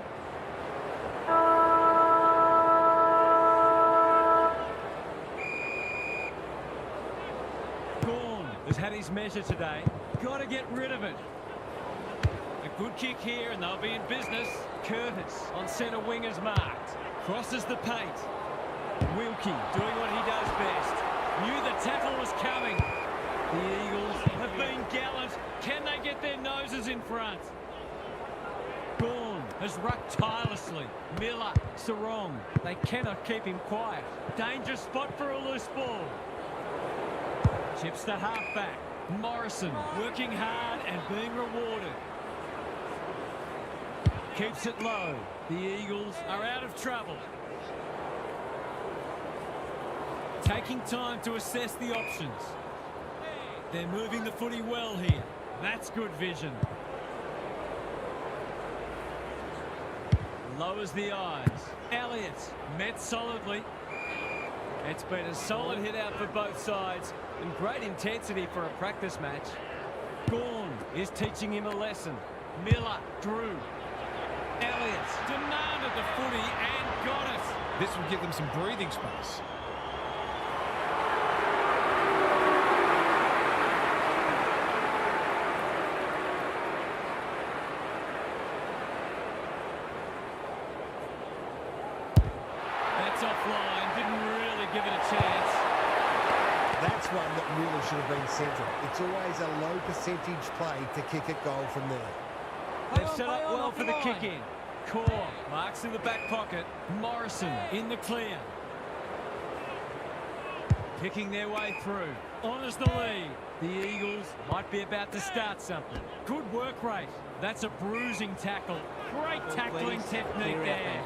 Gorn has had his measure today. Got to get rid of it. A good kick here and they'll be in business. Curtis on centre wing is marked. Crosses the paint. Wilkie doing what he does best. Knew the tackle was coming. The Eagles have been gallant. Can they get their noses in front? Gorn has rucked tirelessly. Miller, Sarong. They cannot keep him quiet. Dangerous spot for a loose ball. Chips the halfback. Morrison working hard and being rewarded. Keeps it low. The Eagles are out of trouble. Taking time to assess the options. They're moving the footy well here. That's good vision. Lowers the eyes. Elliott met solidly. It's been a solid hit out for both sides and great intensity for a practice match. Gorn is teaching him a lesson. Miller, Drew. Elliott demanded the footy and got it. This will give them some breathing space. That's offline. Didn't really give it a chance. That's one that really should have been centred. It's always a low percentage play to kick a goal from there. They've set up well for the kick-in. Core marks in the back pocket. Morrison in the clear. Picking their way through. Honours the lead. The Eagles might be about to start something. Good work rate. That's a bruising tackle. Great tackling technique there.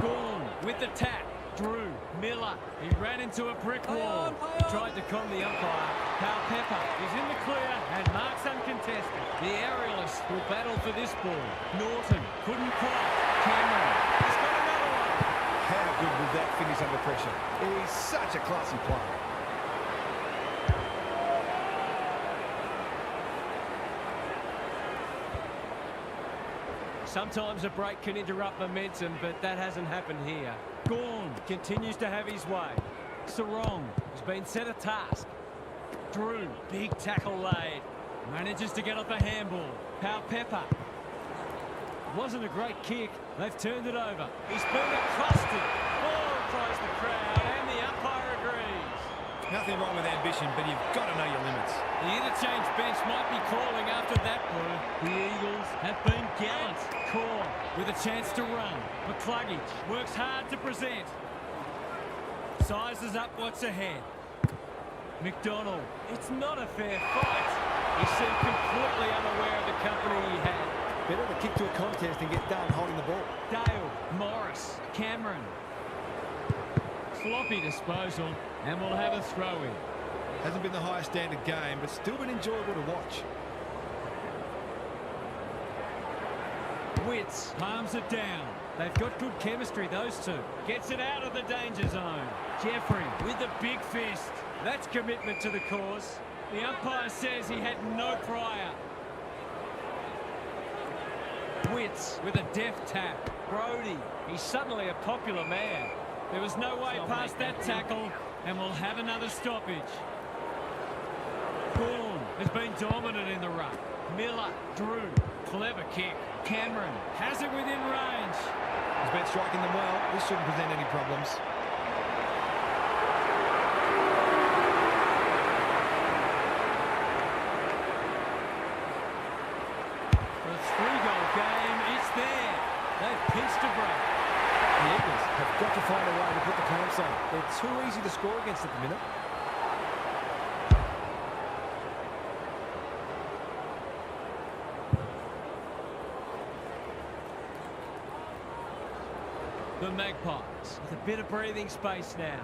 Gorn with the tap. Drew, Miller, he ran into a brick wall. Tried to con the umpire. Pal Pepper is in the clear and marks uncontested. The aerialists will battle for this ball. Norton couldn't quite. Cameron has got another one. How good was that finish under pressure? He's such a classy player. Sometimes a break can interrupt momentum, but that hasn't happened here. Gorn continues to have his way. Sarong has been set a task. Drew, big tackle laid. Manages to get off a handball. Pal Pepper. Wasn't a great kick. They've turned it over. He's been accosted. Ball close the crowd and the umpire agrees. Nothing wrong with ambition, but you've got to know your limits. The interchange bench might be calling after that blue. The Eagles have been gallant. Core with a chance to run. McCluggage works hard to present. Sizes up what's ahead. McDonald, it's not a fair fight. He seemed completely unaware of the company he had. Better to kick to a contest and get done holding the ball. Dale, Morris, Cameron. Sloppy disposal, and we'll have a throw-in. Hasn't been the highest standard game, but still been enjoyable to watch. Witts palms it down. They've got good chemistry, those two. Gets it out of the danger zone. Jeffrey with the big fist. That's commitment to the cause. The umpire says he had no prior. Witts with a deft tap. Brody, he's suddenly a popular man. There was no way past that tackle, and we'll have another stoppage. Gorn has been dominant in the ruck. Miller, Drew, clever kick. Cameron has it within range. He's been striking them well. This shouldn't present any problems. For a three-goal game, it's there. They've pinched a break. The Eagles have got to find a way to put the clamps on. They're too easy to score against at the minute. The Magpies with a bit of breathing space now.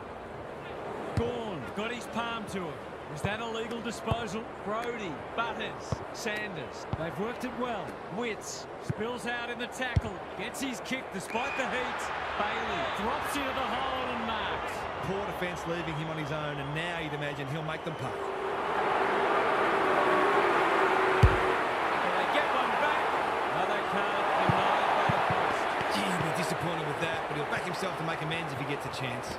Gorn got his palm to it. Was that a legal disposal? Brody, Butters, Sanders. They've worked it well. Witts spills out in the tackle. Gets his kick despite the heat. Bailey drops into the hole and marks. Poor defence leaving him on his own, and now you'd imagine he'll make them pay. Will they get one back? No, they can't. Denied by the post. Gee, he'll be disappointed with that, but he'll back himself to make amends if he gets a chance.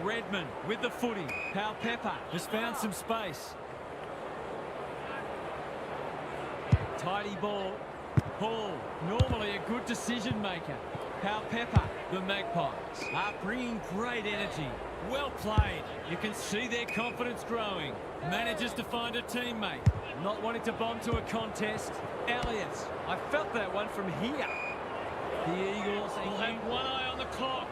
Redmond with the footy. Pal Pepper has found some space. Tidy ball. Hall, normally a good decision maker. Pal Pepper, the Magpies are bringing great energy. Well played. You can see their confidence growing. Manages to find a teammate. Not wanting to bomb to a contest. Elliott, I felt that one from here. The Eagles will have one eye on the clock.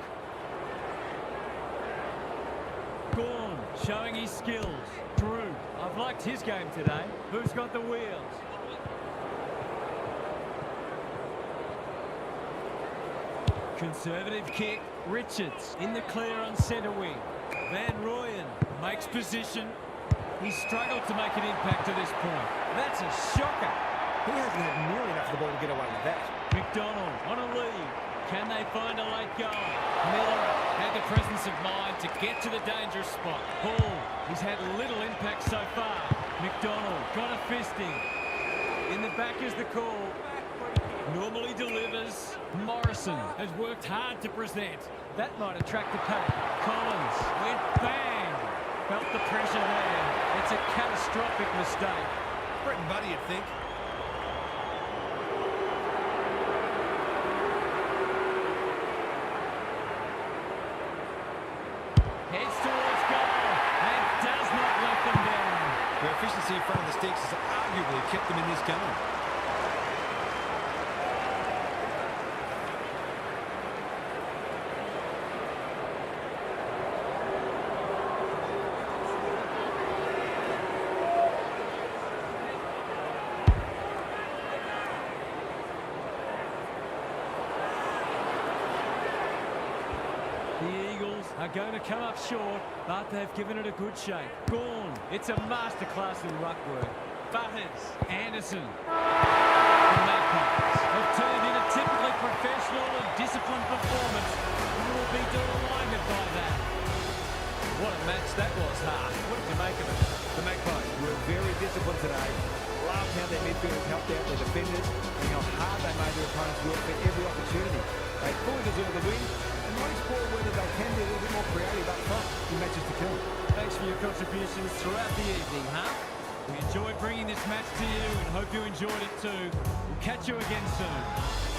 Gorn showing his skills. Drew, I've liked his game today. Who's got the wheels? Conservative kick. Richards in the clear on centre wing. Van Rooyen makes position. He struggled to make an impact to this point. That's a shocker. He hasn't had nearly enough of the ball to get away with that. McDonald on a lead. Can they find a late goal? Miller had the presence of mind to get to the dangerous spot. Hall, he's had little impact so far. McDonald got a fisting. In the back is the call. Normally delivers. Morrison has worked hard to present. That might attract the pack. Collins went bang. Felt the pressure there. It's a catastrophic mistake. Brett and Buddy, you'd think. Heads towards goal and does not let them down. Their efficiency in front of the sticks has arguably kept them in this game. The Eagles are going to come up short, but they've given it a good shake. Gawn, it's a masterclass in ruck work. Butters, Anderson. The Magpies have turned in a typically professional and disciplined performance. You will be delighted by that. What a match that was, Hart. What did you make of it? The Magpies were very disciplined today. Loved how their midfielders helped out their defenders and how hard they made their opponents work for every opportunity. They fully deserve the win, and might explore whether they can be a little bit more creative up front in matches to come. Thanks for your contributions throughout the evening, Hart. We enjoyed bringing this match to you and hope you enjoyed it too. We'll catch you again soon.